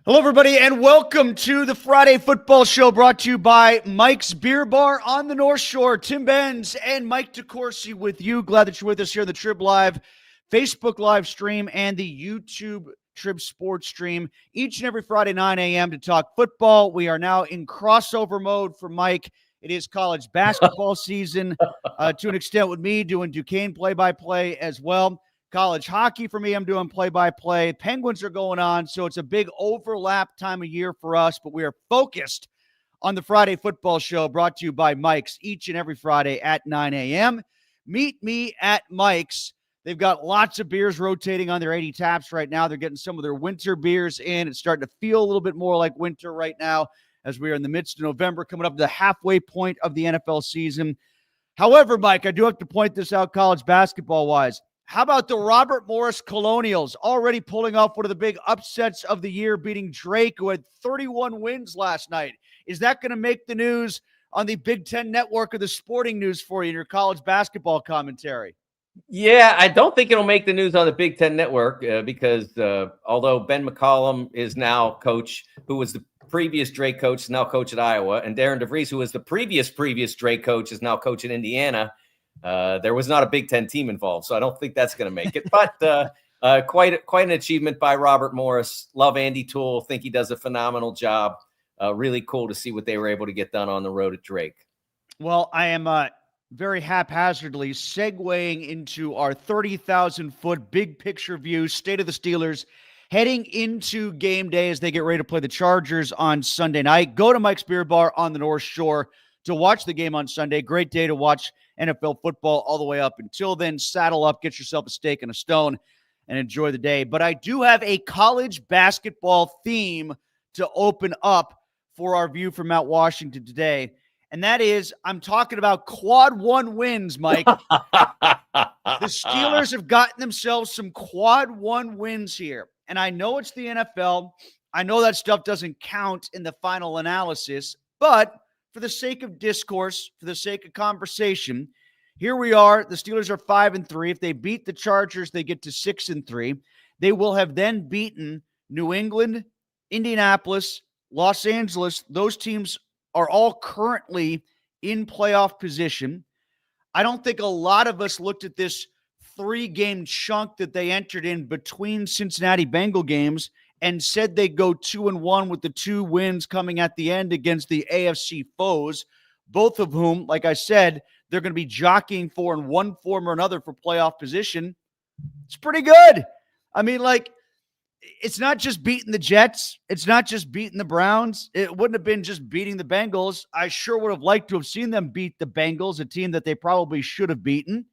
Hello, everybody, and welcome to the Friday Football Show brought to you by Mike's Beer Bar on the North Shore. Tim Benz and Mike DeCourcy with you. Glad that you're with us here on the Trib Live Facebook live stream and the YouTube Trib Sports stream each and every Friday, 9 a.m. to talk football. We are now in crossover mode for Mike. It is college basketball season to an extent with me doing Duquesne play-by-play as well. College hockey for me, I'm doing play-by-play. Penguins are going on, so it's a big overlap time of year for us, but we are focused on the Friday Football Show brought to you by Mike's each and every Friday at 9 a.m. Meet me at Mike's. They've got lots of beers rotating on their 80 taps right now. They're getting some of their winter beers in. It's starting to feel a little bit more like winter right now as we are in the midst of November, coming up to the halfway point of the NFL season. However, Mike, I do have to point this out college basketball-wise. How about the Robert Morris Colonials already pulling off one of the big upsets of the year, beating Drake, who had 31 wins last night? Is that going to make the news on the Big Ten Network or the Sporting News for you in your college basketball commentary? Yeah, I don't think it'll make the news on the Big Ten Network because although Ben McCollum is now coach, who was the previous Drake coach, is now coach at Iowa, and Darren DeVries, who was the previous Drake coach, is now coach in Indiana. There was not a Big Ten team involved, so I don't think that's going to make it. But quite an achievement by Robert Morris. Love Andy Toole. Think he does a phenomenal job. Really cool to see what they were able to get done on the road at Drake. Well, I am very haphazardly segueing into our 30,000-foot big picture view, state of the Steelers, heading into game day as they get ready to play the Chargers on Sunday night. Go to Mike's Beer Bar on the North Shore to watch the game on Sunday. Great day to watch NFL football all the way up. Until then, saddle up, get yourself a steak and a stone, and enjoy the day. But I do have a college basketball theme to open up for our view from Mount Washington today, and that is I'm talking about quad one wins, Mike. The Steelers have gotten themselves some quad one wins here, and I know it's the NFL. I know that stuff doesn't count in the final analysis, but for the sake of discourse, for the sake of conversation, here we are. The Steelers are 5-3. If they beat the Chargers, they get to 6-3. They will have then beaten New England, Indianapolis, Los Angeles. Those teams are all currently in playoff position. I don't think a lot of us looked at this 3-game chunk that they entered in between Cincinnati Bengal games and said they'd go 2-1 with the 2 wins coming at the end against the AFC foes, both of whom, like I said, they're going to be jockeying for in one form or another for playoff position. It's pretty good. I mean, like, it's not just beating the Jets. It's not just beating the Browns. It wouldn't have been just beating the Bengals. I sure would have liked to have seen them beat the Bengals, a team that they probably should have beaten.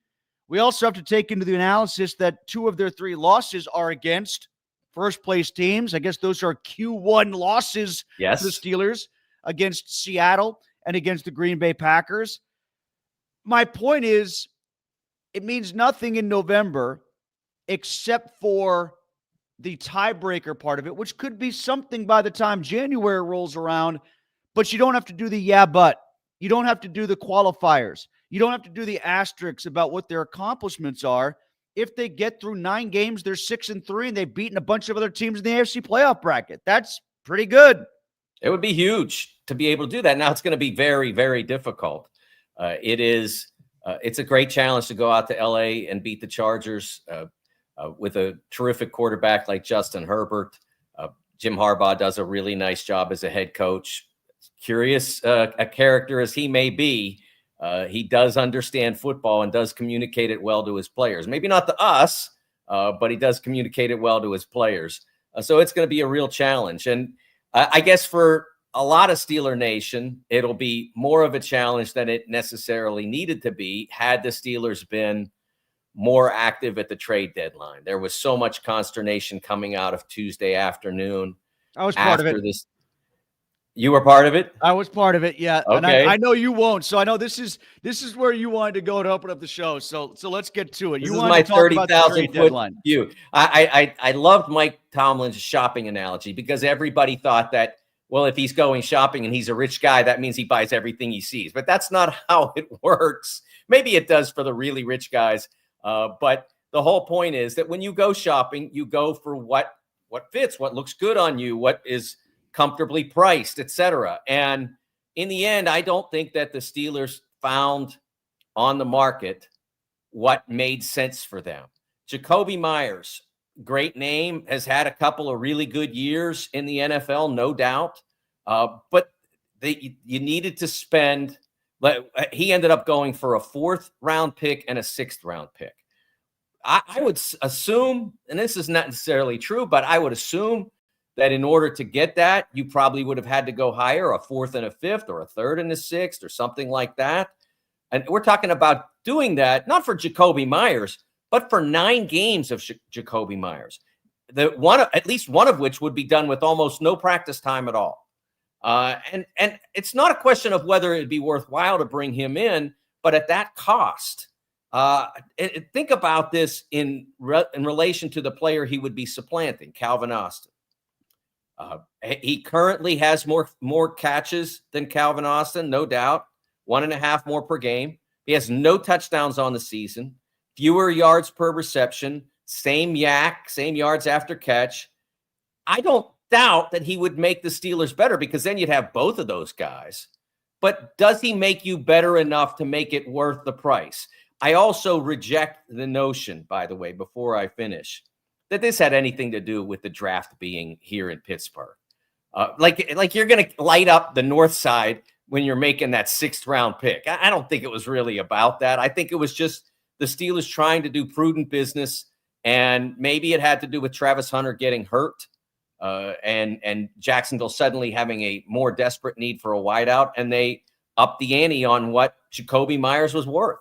We also have to take into the analysis that 2 of their 3 losses are against first-place teams. I guess those are Q1 losses for the Steelers against Seattle and against the Green Bay Packers. My point is, it means nothing in November except for the tiebreaker part of it, which could be something by the time January rolls around, but you don't have to do the yeah, but. You don't have to do the qualifiers. You don't have to do the asterisks about what their accomplishments are. If they get through 9 games, they're 6-3, and they've beaten a bunch of other teams in the AFC playoff bracket. That's pretty good. It would be huge to be able to do that. Now it's going to be very, very difficult. It's a great challenge to go out to LA and beat the Chargers with a terrific quarterback like Justin Herbert. Jim Harbaugh does a really nice job as a head coach. Curious a character as he may be, he does understand football and does communicate it well to his players. Maybe not to us, but he does communicate it well to his players. So it's going to be a real challenge. And I guess for a lot of Steeler Nation, it'll be more of a challenge than it necessarily needed to be had the Steelers been more active at the trade deadline. There was so much consternation coming out of Tuesday afternoon. I was part of it. You were part of it? I was part of it, yeah. Okay. And I know you won't. So I know this is where you wanted to go to open up the show. So let's get to it. This is my 30,000 foot view. I loved Mike Tomlin's shopping analogy because everybody thought that, well, if he's going shopping and he's a rich guy, that means he buys everything he sees. But that's not how it works. Maybe it does for the really rich guys. But the whole point is that when you go shopping, you go for what what fits, what looks good on you, what is comfortably priced, etc. And in the end, I don't think that the Steelers found on the market what made sense for them. Jacoby Myers, great name, has had a couple of really good years in the NFL, no doubt. But you needed to spend. He ended up going for a 4th round pick and a 6th round pick. I would assume, and this is not necessarily true, but I would assume that in order to get that, you probably would have had to go higher, a 4th and a 5th, or a 3rd and a 6th, or something like that. And we're talking about doing that, not for Jacoby Myers, but for 9 games of Jacoby Myers. At least one of which would be done with almost no practice time at all. And it's not a question of whether it'd be worthwhile to bring him in, but at that cost. Think about this in relation to the player he would be supplanting, Calvin Austin. He currently has more catches than Calvin Austin, no doubt. 1.5 more per game. He has no touchdowns on the season, fewer yards per reception, same yards after catch. I don't doubt that he would make the Steelers better, because then you'd have both of those guys. But does he make you better enough to make it worth the price? I also reject the notion, by the way, before I finish, that this had anything to do with the draft being here in Pittsburgh. Like you're going to light up the north side when you're making that 6th round pick. I don't think it was really about that. I think it was just the Steelers trying to do prudent business, and maybe it had to do with Travis Hunter getting hurt and Jacksonville suddenly having a more desperate need for a wideout, and they upped the ante on what Jacoby Myers was worth.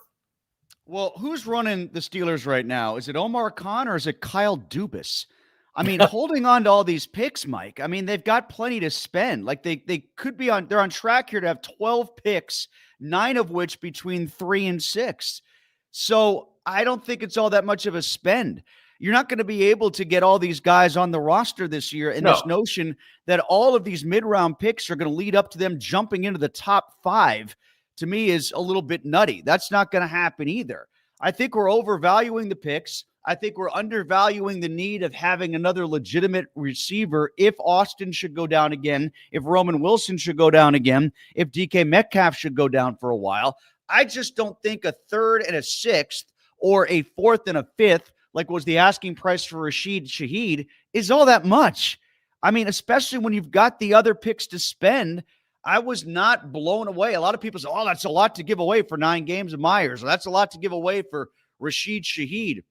Well, who's running the Steelers right now? Is it Omar Khan or is it Kyle Dubas? I mean, holding on to all these picks, Mike, I mean, they've got plenty to spend. Like they could be they're on track here to have 12 picks, 9 of which between 3 and 6. So I don't think it's all that much of a spend. You're not going to be able to get all these guys on the roster this year. And this notion that all of these mid-round picks are going to lead up to them jumping into the top 5, to me, is a little bit nutty. That's not going to happen either. I think we're overvaluing the picks. I think we're undervaluing the need of having another legitimate receiver if Austin should go down again, if Roman Wilson should go down again, if DK Metcalf should go down for a while. I just don't think a 3rd and a 6th or a 4th and a 5th, like was the asking price for Rashid Shaheed, is all that much. I mean, especially when you've got the other picks to spend. I was not blown away. A lot of people say, oh, that's a lot to give away for 9 games of Myers. Or that's a lot to give away for Rashid Shaheed.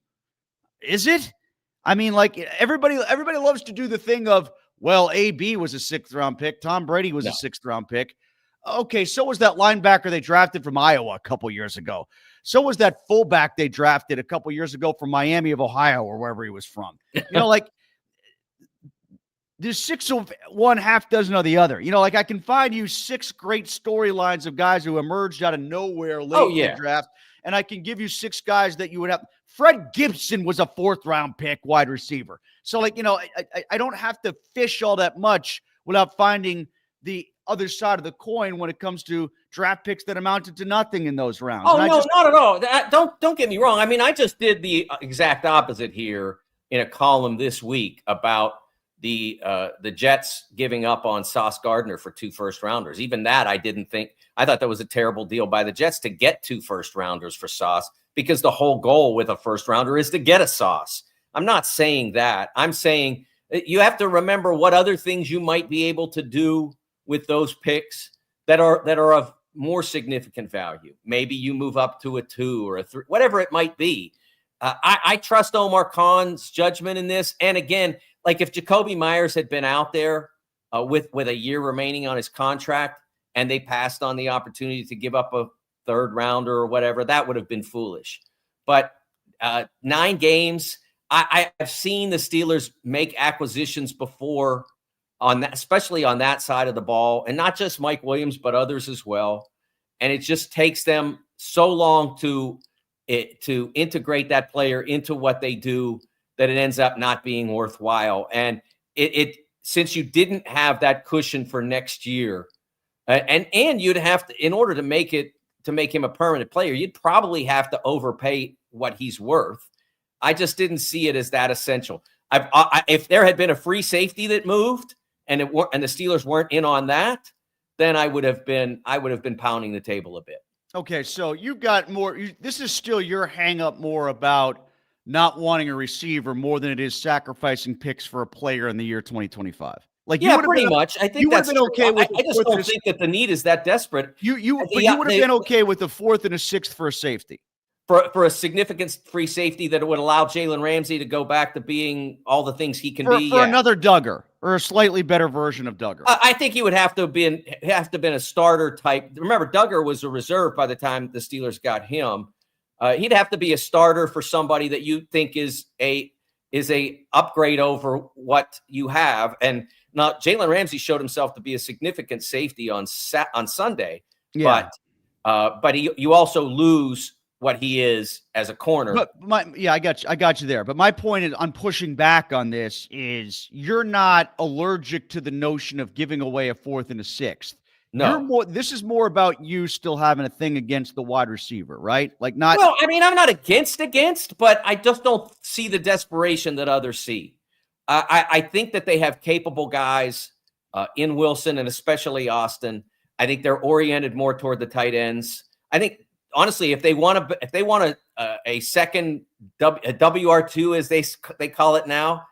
Is it? I mean, like everybody loves to do the thing of, well, AB was a 6th round pick. Tom Brady was a 6th round pick. Okay, so was that linebacker they drafted from Iowa a couple years ago. So was that fullback they drafted a couple years ago from Miami of Ohio or wherever he was from. You know, like there's 6 of one, half dozen of the other. You know, like I can find you 6 great storylines of guys who emerged out of nowhere late in the draft. And I can give you 6 guys that you would have. Fred Gibson was a 4th round pick wide receiver. So like, you know, I don't have to fish all that much without finding the other side of the coin when it comes to draft picks that amounted to nothing in those rounds. Oh, no, not at all. Don't get me wrong. I mean, I just did the exact opposite here in a column this week about the Jets giving up on Sauce Gardner for 2 first-rounders. Even that I didn't think – I thought that was a terrible deal by the Jets to get 2 first-rounders for Sauce, because the whole goal with a first-rounder is to get a Sauce. I'm not saying that. I'm saying you have to remember what other things you might be able to do with those picks that are of more significant value. Maybe you move up to a 2 or a 3, whatever it might be. I trust Omar Khan's judgment in this. And again, like if Jacoby Myers had been out there with a year remaining on his contract and they passed on the opportunity to give up a 3rd rounder or whatever, that would have been foolish. But 9 games, I've seen the Steelers make acquisitions before on that, especially on that side of the ball, and not just Mike Williams, but others as well. And it just takes them so long to integrate that player into what they do that it ends up not being worthwhile. And it since you didn't have that cushion for next year, and you'd have to, in order to make him a permanent player, you'd probably have to overpay what he's worth. I just didn't see it as that essential. If there had been a free safety that moved and the Steelers weren't in on that, then I would have been pounding the table a bit. Okay, so you've got more. This is still your hang up more about not wanting a receiver more than it is sacrificing picks for a player in the year 2025. Like, yeah, pretty much. I think that's been okay with. I just don't think that the need is that desperate. You would have been okay with the 4th and a 6th for a safety. For a significant free safety that would allow Jalen Ramsey to go back to being all the things he can be. For another Duggar or a slightly better version of Duggar. I think he would have to have been a starter type. Remember, Duggar was a reserve by the time the Steelers got him. He'd have to be a starter for somebody that you think is a upgrade over what you have. And now Jalen Ramsey showed himself to be a significant safety on Sunday. Yeah. But you also lose what he is as a corner. But I got you there. But my point is, on pushing back on this, is you're not allergic to the notion of giving away a 4th and a 6th. No, this is more about you still having a thing against the wide receiver, right? Like, not. Well, I mean, I'm not against, but I just don't see the desperation that others see. I think that they have capable guys in Wilson and especially Austin. I think they're oriented more toward the tight ends. I think, honestly, if they want a second WR2, as they call it now,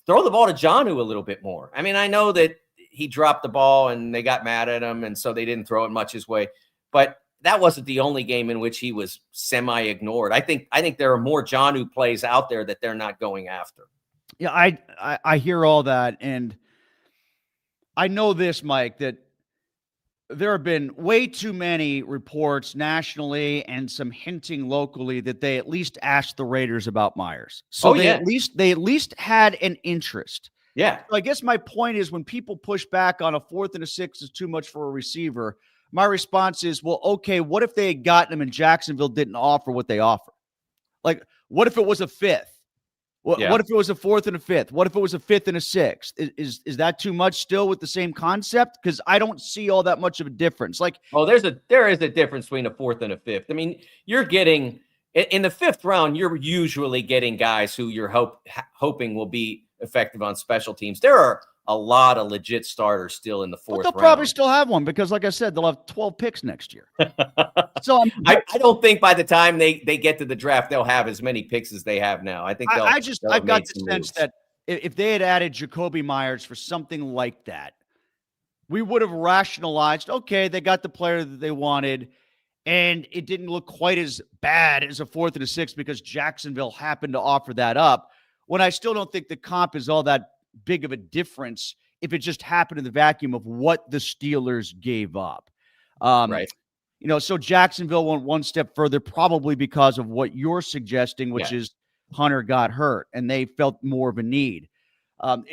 throw the ball to Jonnu a little bit more. I mean, I know that he dropped the ball and they got mad at him, and so they didn't throw it much his way. But that wasn't the only game in which he was semi-ignored. I think there are more Jonnu plays out there that they're not going after. Yeah, I hear all that, and I know this, Mike, that there have been way too many reports nationally and some hinting locally that they at least asked the Raiders about Myers. So they at least had an interest. Yeah. So I guess my point is, when people push back on a 4th and a 6th is too much for a receiver, my response is, well, okay, what if they had gotten him and Jacksonville didn't offer what they offer? Like, what if it was a 5th? What if it was a 4th and a 5th? What if it was a 5th and a 6th? Is that too much still with the same concept? Because I don't see all that much of a difference. Like, there is a difference between a 4th and a 5th. I mean, you're getting in the 5th round, you're usually getting guys who you're hoping will be effective on special teams. There are a lot of legit starters still in the 4th round. They'll probably still have one because, like I said, they'll have 12 picks next year. So I don't think by the time they get to the draft, they'll have as many picks as they have now. I think I've got the sense that if they had added Jacoby Myers for something like that, we would have rationalized, okay, they got the player that they wanted, and it didn't look quite as bad as a 4th and a 6th because Jacksonville happened to offer that up. When I still don't think the comp is all that big of a difference if it just happened in the vacuum of what the Steelers gave up. Right. So Jacksonville went one step further, probably because of what you're suggesting, which is Hunter got hurt and they felt more of a need. I'm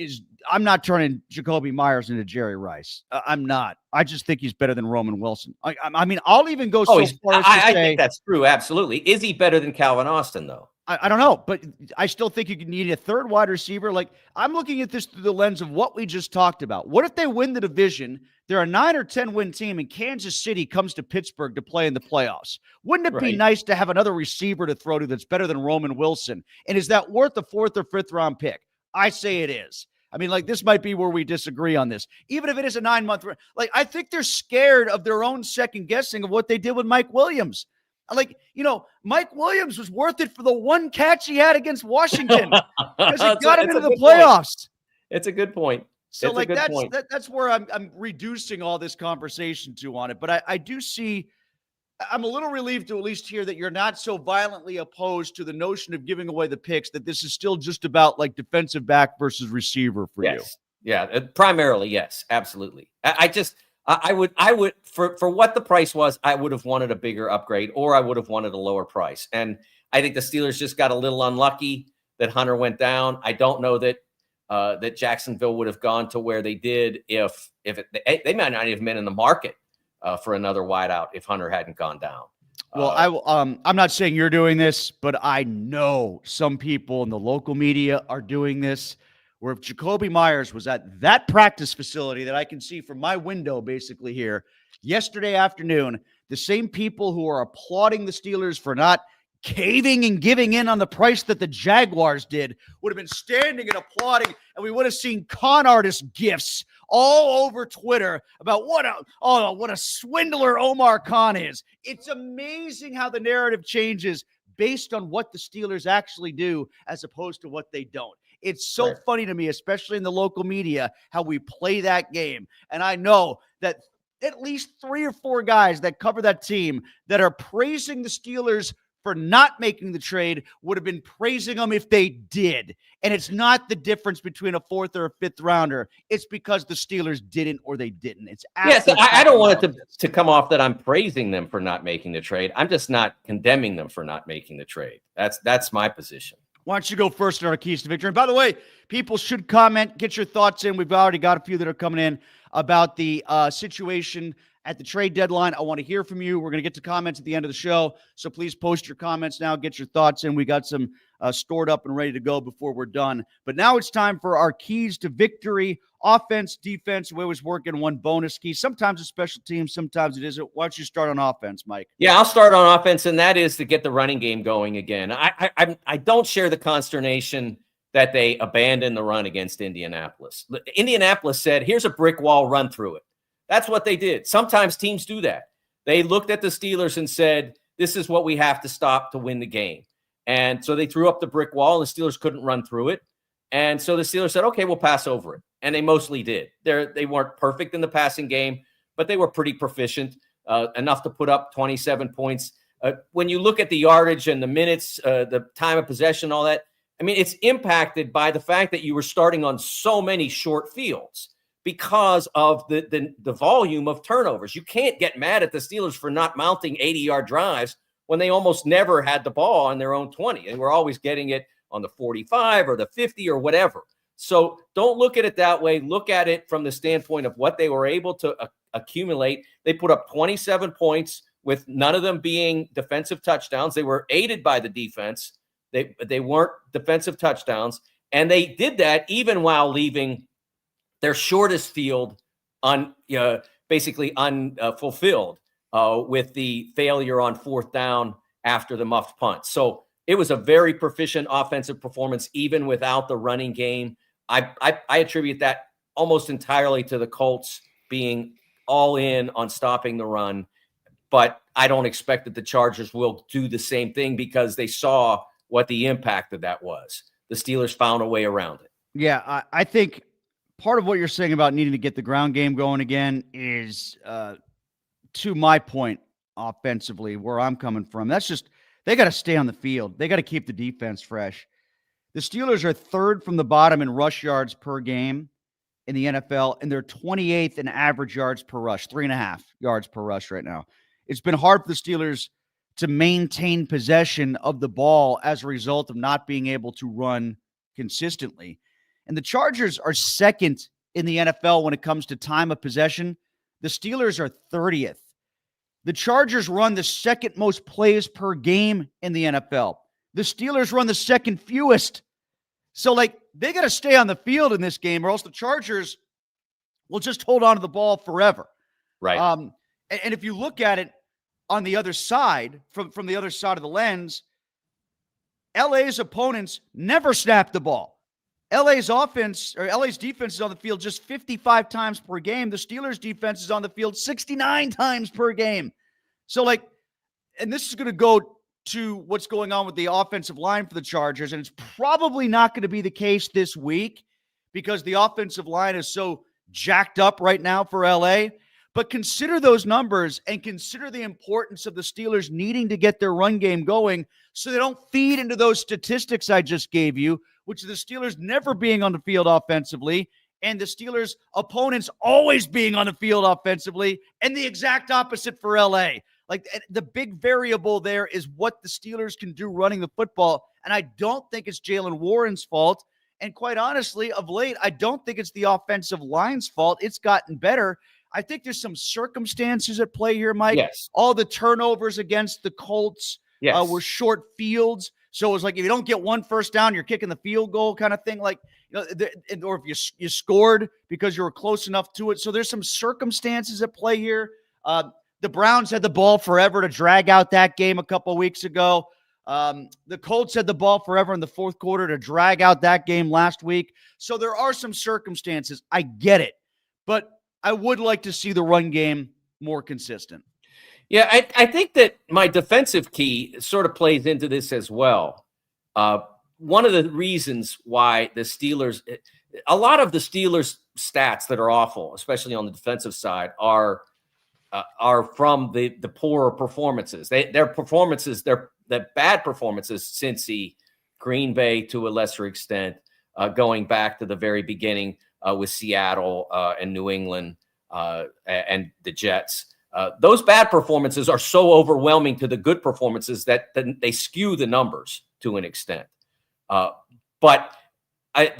not turning Jacoby Myers into Jerry Rice. I'm not. I just think he's better than Roman Wilson. I mean, I'll even go so far as to say, I think that's true. Absolutely. Is he better than Calvin Austin, though? I don't know, but I still think you need a 3rd wide receiver. Like, I'm looking at this through the lens of what we just talked about. What if they win the division? They're a 9 or 10 win team, and Kansas City comes to Pittsburgh to play in the playoffs. Wouldn't it be nice to have another receiver to throw to that's better than Roman Wilson? And is that worth a 4th or 5th round pick? I say it is. I mean, like, this might be where we disagree on this. Even if it is a 9-month, like, I think they're scared of their own second guessing of what they did with Mike Williams. Like, Mike Williams was worth it for the one catch he had against Washington because he got him into the playoffs. It's a good point. So, like, that's where I'm reducing all this conversation to on it. But I do see, I'm a little relieved to at least hear that you're not so violently opposed to the notion of giving away the picks, that this is still just about, like, defensive back versus receiver for you. Yeah, primarily, yes, absolutely. I would for what the price was, I would have wanted a bigger upgrade, or I would have wanted a lower price. And I think the Steelers just got a little unlucky that Hunter went down. I don't know that that Jacksonville would have gone to where they did if they might not have been in the market for another wideout if Hunter hadn't gone down. Well, I'm not saying you're doing this, but I know some people in the local media are doing this. Where if Jacoby Myers was at that practice facility that I can see from my window basically here yesterday afternoon, the same people who are applauding the Steelers for not caving and giving in on the price that the Jaguars did, would have been standing and applauding, and we would have seen con artist gifs all over Twitter about what a swindler Omar Khan is. It's amazing how the narrative changes based on what the Steelers actually do as opposed to what they don't. It's so funny to me, especially in the local media, how we play that game. And I know that at least 3 or 4 guys that cover that team that are praising the Steelers for not making the trade would have been praising them if they did. And it's not the difference between a 4th or a 5th rounder. It's because the Steelers didn't or they didn't. It's yes. I don't want it to come off that I'm praising them for not making the trade. I'm just not condemning them for not making the trade. That's my position. Why don't you go first in our keys to victory? And by the way, people should comment, get your thoughts in. We've already got a few that are coming in about the situation at the trade deadline. I want to hear from you. We're going to get to comments at the end of the show, so please post your comments now. Get your thoughts in. We got some stored up and ready to go before we're done. But now it's time for our keys to victory. Offense, defense, we always work in one bonus key. Sometimes it's special teams, sometimes it isn't. Why don't you start on offense, Mike? Yeah, I'll start on offense, and that is to get the running game going again. I don't share the consternation that they abandoned the run against Indianapolis. Indianapolis said, here's a brick wall, run through it. That's what they did. Sometimes teams do that. They looked at the Steelers and said, this is what we have to stop to win the game. And so they threw up the brick wall, and the Steelers couldn't run through it. And so the Steelers said, okay, we'll pass over it. And they mostly did. They weren't perfect in the passing game, but they were pretty proficient, enough to put up 27 points. When you look at the yardage and the minutes, the time of possession, all that, I mean, it's impacted by the fact that you were starting on so many short fields because of the volume of turnovers. You can't get mad at the Steelers for not mounting 80-yard drives when they almost never had the ball on their own 20. And we're always getting it on the 45 or the 50 or whatever. So don't look at it that way. Look at it from the standpoint of what they were able to accumulate. They put up 27 points with none of them being defensive touchdowns. They were aided by the defense. They weren't defensive touchdowns. And they did that even while leaving their shortest field basically unfulfilled with the failure on 4th down after the muffed punt. So it was a very proficient offensive performance, even without the running game. I attribute that almost entirely to the Colts being all in on stopping the run. But I don't expect that the Chargers will do the same thing because they saw what the impact of that was. The Steelers found a way around it. Yeah, I think part of what you're saying about needing to get the ground game going again is, to my point, offensively, where I'm coming from. That's just, they got to stay on the field. They got to keep the defense fresh. The Steelers are 3rd from the bottom in rush yards per game in the NFL, and they're 28th in average yards per rush, 3.5 yards per rush right now. It's been hard for the Steelers to maintain possession of the ball as a result of not being able to run consistently. And the Chargers are 2nd in the NFL when it comes to time of possession. The Steelers are 30th. The Chargers run the 2nd most plays per game in the NFL. The Steelers run the 2nd fewest. So, they got to stay on the field in this game, or else the Chargers will just hold on to the ball forever. Right. And if you look at it on the other side, from the other side of the lens, LA's opponents never snap the ball. LA's defense is on the field just 55 times per game. The Steelers' defense is on the field 69 times per game. So, and this is going to go to what's going on with the offensive line for the Chargers, and it's probably not going to be the case this week because the offensive line is so jacked up right now for LA. But consider those numbers and consider the importance of the Steelers needing to get their run game going so they don't feed into those statistics I just gave you, which are the Steelers never being on the field offensively and the Steelers' opponents always being on the field offensively, and the exact opposite for LA. The big variable there is what the Steelers can do running the football, and I don't think it's Jalen Warren's fault. And quite honestly, of late, I don't think it's the offensive line's fault. It's gotten better. I think there's some circumstances at play here, Mike. Yes. All the turnovers against the Colts were short fields. So it was like, if you don't get 1 first down, you're kicking the field goal kind of thing. Or if you scored because you were close enough to it. So there's some circumstances at play here. The Browns had the ball forever to drag out that game a couple of weeks ago. The Colts had the ball forever in the fourth quarter to drag out that game last week. So there are some circumstances. I get it. But I would like to see the run game more consistent. Yeah, I think that my defensive key sort of plays into this as well. One of the reasons why the Steelers, a lot of the Steelers' stats that are awful, especially on the defensive side, are from the poorer performances. Their performances, the bad performances, Cincy, Green Bay to a lesser extent, going back to the very beginning with Seattle and New England and the Jets. Those bad performances are so overwhelming to the good performances that they skew the numbers to an extent. But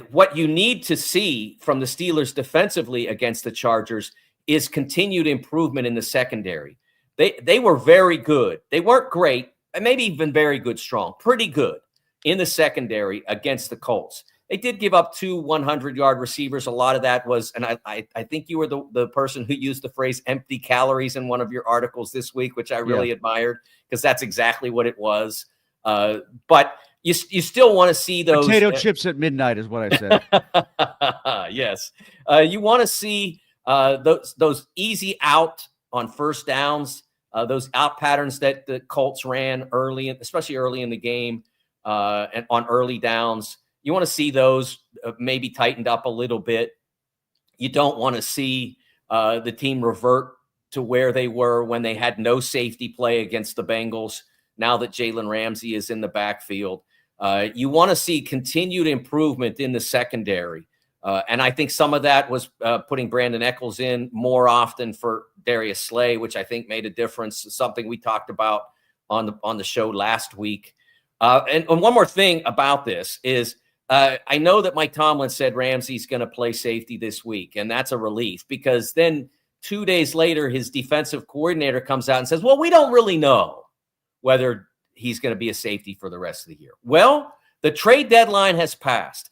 what you need to see from the Steelers defensively against the Chargers is continued improvement in the secondary. They were very good. They weren't great, maybe even very good, strong, pretty good in the secondary against the Colts. They did give up 2 100-yard receivers. A lot of that was, and I think you were the person who used the phrase empty calories in one of your articles this week, which I really admired, because that's exactly what it was. But you still want to see those potato chips at midnight is what I said. Yes. You want to see those easy out on first downs, those out patterns that the Colts ran early, especially early in the game, and on early downs. You want to see those maybe tightened up a little bit. You don't want to see the team revert to where they were when they had no safety play against the Bengals. Now that Jalen Ramsey is in the backfield, you want to see continued improvement in the secondary. And I think some of that was putting Brandon Echols in more often for Darius Slay, which I think made a difference. Something we talked about on the show last week. And one more thing about this is I know that Mike Tomlin said Ramsey's going to play safety this week, and that's a relief, because then 2 days later, his defensive coordinator comes out and says, well, we don't really know whether he's going to be a safety for the rest of the year. Well, the trade deadline has passed,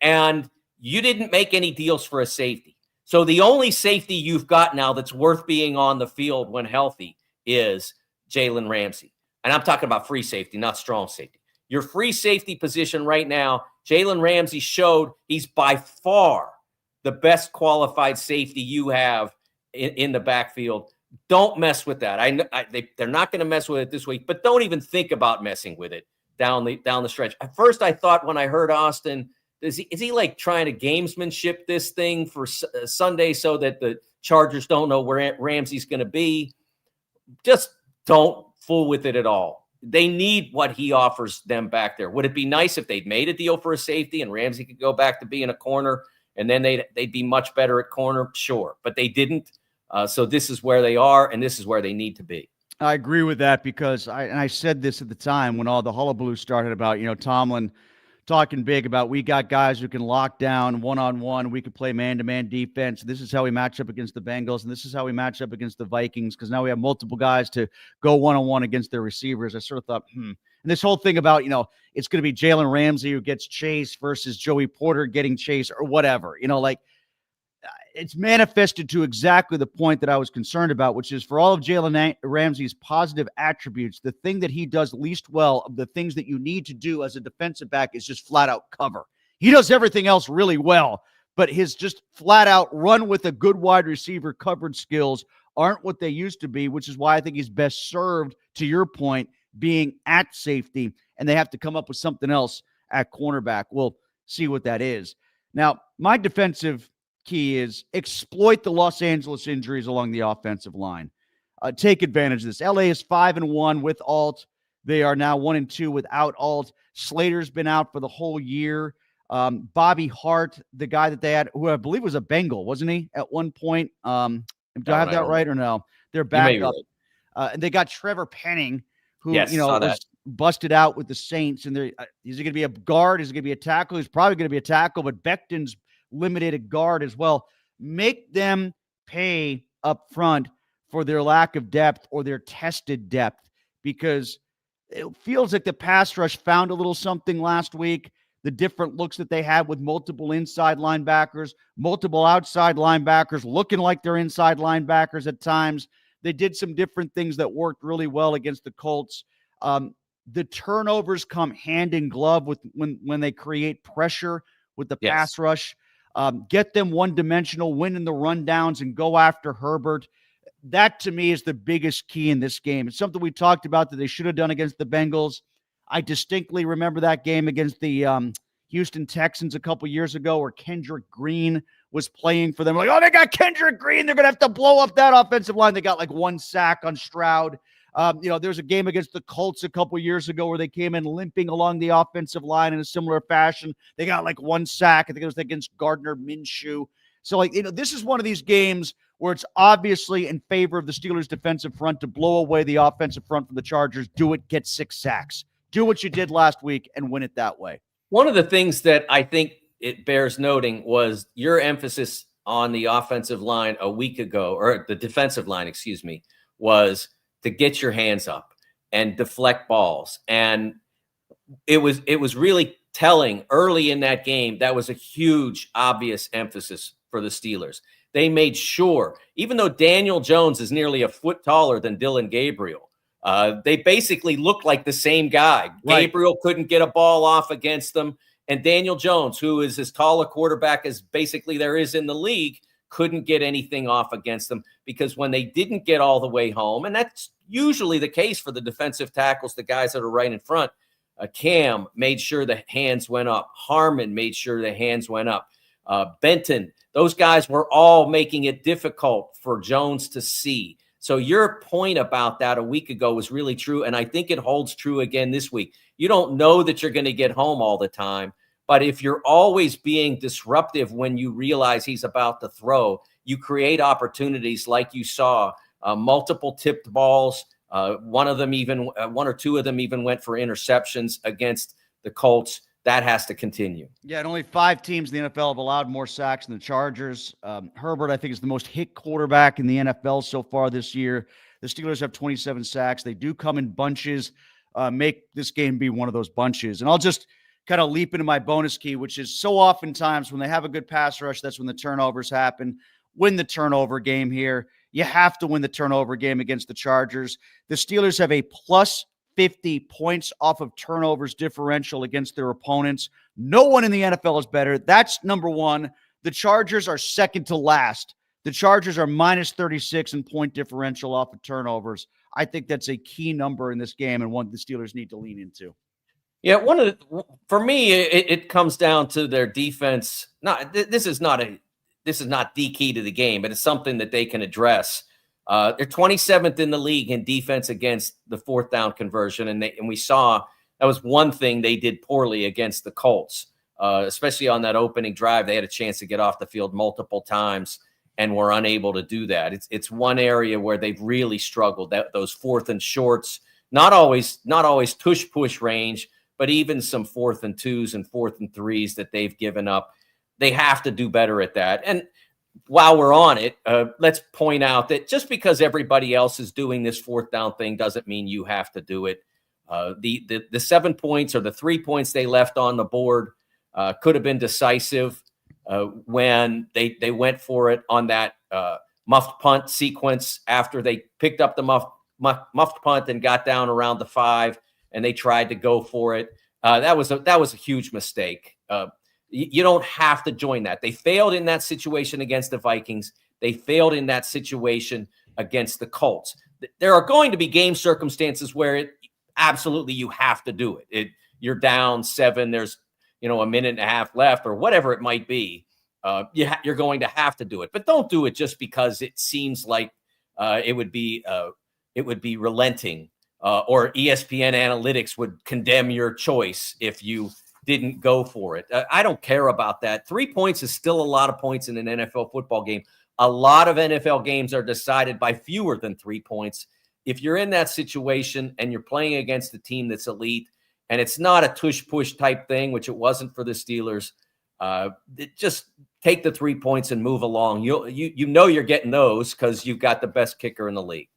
and you didn't make any deals for a safety. So the only safety you've got now that's worth being on the field when healthy is Jalen Ramsey. And I'm talking about free safety, not strong safety. Your free safety position right now, Jalen Ramsey showed he's by far the best qualified safety you have in the backfield. Don't mess with that. They're not going to mess with it this week, but don't even think about messing with it down the stretch. At first, I thought when I heard Austin, is he like trying to gamesmanship this thing for Sunday so that the Chargers don't know where Ramsey's going to be? Just don't fool with it at all. They need what he offers them back there. Would it be nice if they'd made a deal for a safety and Ramsey could go back to being a corner and then they'd be much better at corner? Sure, but they didn't. So this is where they are, and this is where they need to be. I agree with that, because I said this at the time when all the hullabaloo started about, Tomlin talking big about, we got guys who can lock down one-on-one. We could play man-to-man defense. This is how we match up against the Bengals, and this is how we match up against the Vikings, because now we have multiple guys to go one-on-one against their receivers. I sort of thought, And this whole thing about, it's going to be Jalen Ramsey who gets chased versus Joey Porter getting chased or whatever. It's manifested to exactly the point that I was concerned about, which is for all of Jalen Ramsey's positive attributes, the thing that he does least well of the things that you need to do as a defensive back is just flat out cover. He does everything else really well, but his just flat out run with a good wide receiver coverage skills aren't what they used to be, which is why I think he's best served, to your point, being at safety, and they have to come up with something else at cornerback. We'll see what that is. Now, my defensive key is exploit the Los Angeles injuries along the offensive line. Take advantage of this. LA is 5-1 with Alt. They are now 1-2 without Alt. Slater's been out for the whole year. Bobby Hart, the guy that they had, who I believe was a Bengal, wasn't he, at one point? Do I have that right or no? They're back up. Right. And they got Trevor Penning, who was busted out with the Saints. And is he going to be a guard? Is he going to be a tackle? He's probably going to be a tackle, but Becton's limited at guard as well. Make them pay up front for their lack of depth or their tested depth, because it feels like the pass rush found a little something last week. The different looks that they had with multiple inside linebackers, multiple outside linebackers looking like they're inside linebackers at times. They did some different things that worked really well against the Colts. the turnovers come hand in glove with when they create pressure with the pass rush. Get them one-dimensional, win in the rundowns, and go after Herbert. That, to me, is the biggest key in this game. It's something we talked about that they should have done against the Bengals. I distinctly remember that game against the Houston Texans a couple years ago where Kendrick Green was playing for them. Like, oh, they got Kendrick Green. They're going to have to blow up that offensive line. They got like one sack on Stroud. There's a game against the Colts a couple years ago where they came in limping along the offensive line in a similar fashion. They got like one sack. I think it was against Gardner Minshew. So, this is one of these games where it's obviously in favor of the Steelers' defensive front to blow away the offensive front from the Chargers. Do it, get 6 sacks. Do what you did last week and win it that way. One of the things that I think it bears noting was your emphasis on the offensive line a week ago, or the defensive line, excuse me, was to get your hands up and deflect balls. And it was really telling early in that game. That was a huge, obvious emphasis for the Steelers. They made sure, even though Daniel Jones is nearly a foot taller than Dylan Gabriel, they basically looked like the same guy. Right. Gabriel couldn't get a ball off against them. And Daniel Jones, who is as tall a quarterback as basically there is in the league, couldn't get anything off against them, because when they didn't get all the way home, and that's usually the case for the defensive tackles, the guys that are right in front, Cam made sure the hands went up. Harmon made sure the hands went up. Benton, those guys were all making it difficult for Jones to see. So your point about that a week ago was really true, and I think it holds true again this week. You don't know that you're going to get home all the time, but if you're always being disruptive when you realize he's about to throw, you create opportunities like you saw, multiple tipped balls. One or two of them even went for interceptions against the Colts. That has to continue. Yeah, and only 5 teams in the NFL have allowed more sacks than the Chargers. Herbert, I think, is the most hit quarterback in the NFL so far this year. The Steelers have 27 sacks. They do come in bunches. Make this game be one of those bunches. And I'll just kind of leap into my bonus key, which is so oftentimes when they have a good pass rush, that's when the turnovers happen. Win the turnover game here. You have to win the turnover game against the Chargers. The Steelers have a plus 50 points off of turnovers differential against their opponents. No one in the NFL is better. That's number one. The Chargers are second to last. The Chargers are minus 36 in point differential off of turnovers. I think that's a key number in this game and one the Steelers need to lean into. Yeah, for me, it comes down to their defense. This is not the key to the game, but it's something that they can address. They're 27th in the league in defense against the 4th down conversion, and we saw that was one thing they did poorly against the Colts, especially on that opening drive. They had a chance to get off the field multiple times and were unable to do that. It's one area where they've really struggled. Those 4th and shorts, not always tush push range, but even some 4th and 2s and 4th and 3s that they've given up. They have to do better at that. And while we're on it, let's point out that just because everybody else is doing this 4th down thing doesn't mean you have to do it. The 7 points or the 3 points they left on the board could have been decisive when they went for it on that muffed punt sequence after they picked up the muffed punt and got down around the 5 and they tried to go for it. That was a huge mistake. You don't have to join that. They failed in that situation against the Vikings. They failed in that situation against the Colts. There are going to be game circumstances where absolutely you have to do it. You're down 7. There's a minute and a half left or whatever it might be. You're going to have to do it, but don't do it just because it seems like it would be relenting or ESPN analytics would condemn your choice if you didn't go for it. I don't care about that. 3 points is still a lot of points in an NFL football game. A lot of NFL games are decided by fewer than 3 points. If you're in that situation and you're playing against a team that's elite and it's not a tush-push type thing, which it wasn't for the Steelers, just take the 3 points and move along. You know you're getting those because you've got the best kicker in the league.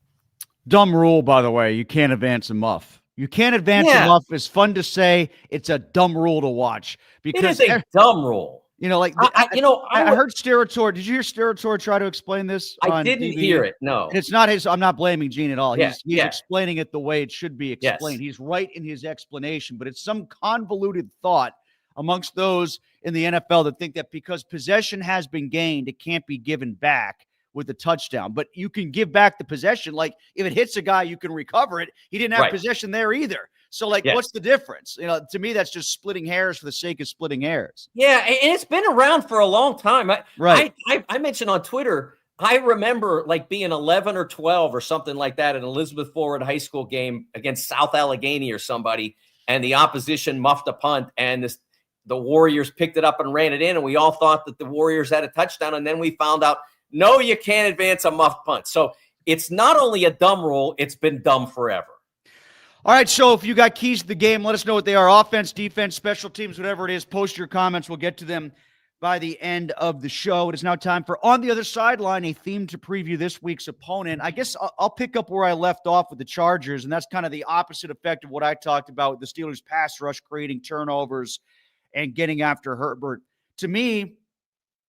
Dumb rule, by the way. You can't advance a muff. You can't advance a muff. It's fun to say. It's a dumb rule to watch. Because it is a dumb rule. You know, like I heard Steratore. Did you hear Steratore try to explain this I on didn't TV? hear it. No, And it's not his. I'm not blaming Gene at all. He's Yeah. explaining it the way it should be explained. Yes. He's right in his explanation, but it's some convoluted thought amongst those in the NFL that think that because possession has been gained, it can't be given back with a touchdown. But you can give back the possession. Like if it hits a guy, you can recover it. He didn't have Right. possession there either. So, like, Yes. what's the difference? You know, to me, that's just splitting hairs for the sake of splitting hairs. Yeah, and it's been around for a long time. Right. I mentioned on Twitter, I remember like being 11 or 12 or something like that at Elizabeth Forward High School game against South Allegheny or somebody, and the opposition muffed a punt, and the Warriors picked it up and ran it in, and we all thought that the Warriors had a touchdown, and then we found out, no, you can't advance a muffed punt. So it's not only a dumb rule, it's been dumb forever. All right, so if you got keys to the game, let us know what they are. Offense, defense, special teams, whatever it is. Post your comments. We'll get to them by the end of the show. It is now time for On the Other Sideline, a theme to preview this week's opponent. I guess I'll pick up where I left off with the Chargers, and that's kind of the opposite effect of what I talked about with the Steelers' pass rush, creating turnovers and getting after Herbert. To me,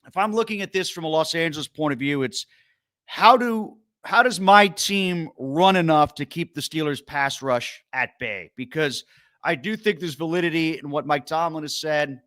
if I'm looking at this from a Los Angeles point of view, it's how does my team run enough to keep the Steelers' pass rush at bay? Because I do think there's validity in what Mike Tomlin has said,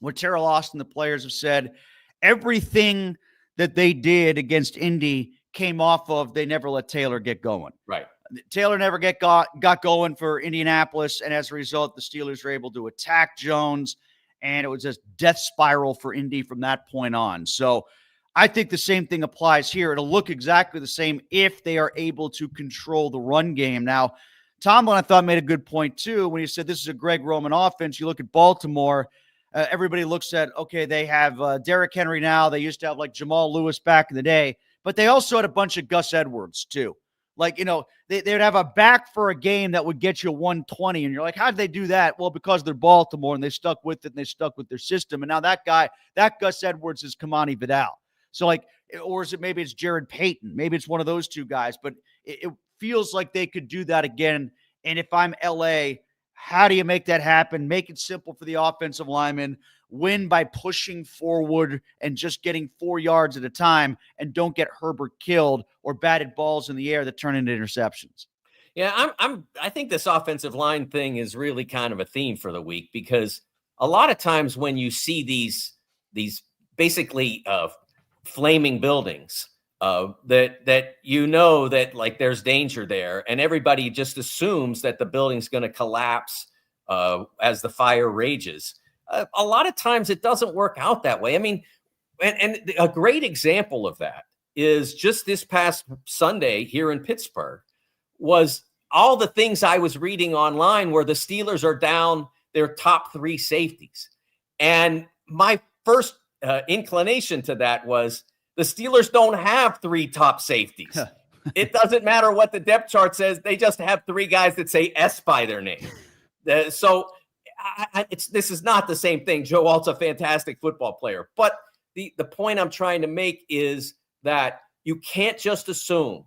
what Terrell Austin, the players have said. Everything that they did against Indy came off of they never let Taylor get going. Right. Taylor never got going for Indianapolis, and as a result, the Steelers were able to attack Jones, and it was just death spiral for Indy from that point on. So I think the same thing applies here. It'll look exactly the same if they are able to control the run game. Now, Tomlin, I thought, made a good point, too, when he said this is a Greg Roman offense. You look at Baltimore, everybody looks at, okay, they have Derrick Henry now. They used to have, like, Jamal Lewis back in the day. But they also had a bunch of Gus Edwards, too. Like, you know, they would have a back for a game that would get you 120. And you're like, how did they do that? Well, because they're Baltimore, and they stuck with it, and they stuck with their system. And now that Gus Edwards is Kamani Vidal. So, like, or is it maybe it's Jared Payton? Maybe it's one of those two guys. But it feels like they could do that again. And if I'm LA, how do you make that happen? Make it simple for the offensive linemen. Win by pushing forward and just getting 4 yards at a time, and don't get Herbert killed or batted balls in the air that turn into interceptions. Yeah, I think this offensive line thing is really kind of a theme for the week, because a lot of times when you see these basically flaming buildings, that you know that like there's danger there, and everybody just assumes that the building's going to collapse as the fire rages. A lot of times it doesn't work out that way. I mean, and a great example of that is just this past Sunday here in Pittsburgh was all the things I was reading online where the Steelers are down their top 3 safeties. And my first inclination to that was the Steelers don't have 3 top safeties. It doesn't matter what the depth chart says. They just have 3 guys that say S by their name. So this is not the same thing. Joe Alt's a fantastic football player. But the point I'm trying to make is that you can't just assume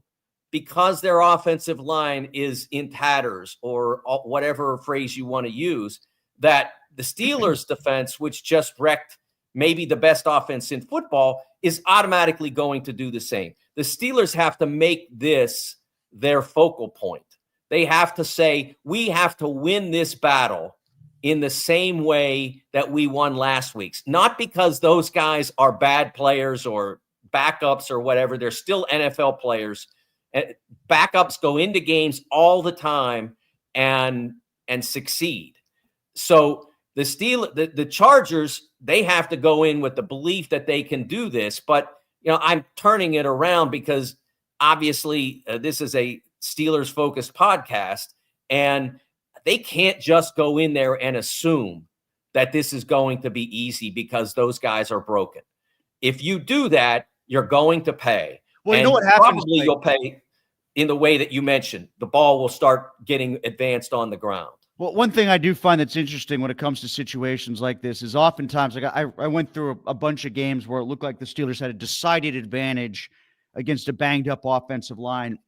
because their offensive line is in tatters, or whatever phrase you want to use, that the Steelers' defense, which just wrecked maybe the best offense in football, is automatically going to do the same. The Steelers have to make this their focal point. They have to say, we have to win this battle in the same way that we won last week's. Not because those guys are bad players or backups or whatever. They're still NFL players. Backups go into games all the time and succeed. So the Chargers, they have to go in with the belief that they can do this. But, you know, I'm turning it around because obviously this is a Steelers-focused podcast, and they can't just go in there and assume that this is going to be easy because those guys are broken. If you do that, you're going to pay. Well, you know what happens? Probably you'll pay in the way that you mentioned. The ball will start getting advanced on the ground. Well, one thing I do find that's interesting when it comes to situations like this is oftentimes, like I went through a bunch of games where it looked like the Steelers had a decided advantage against a banged-up offensive line,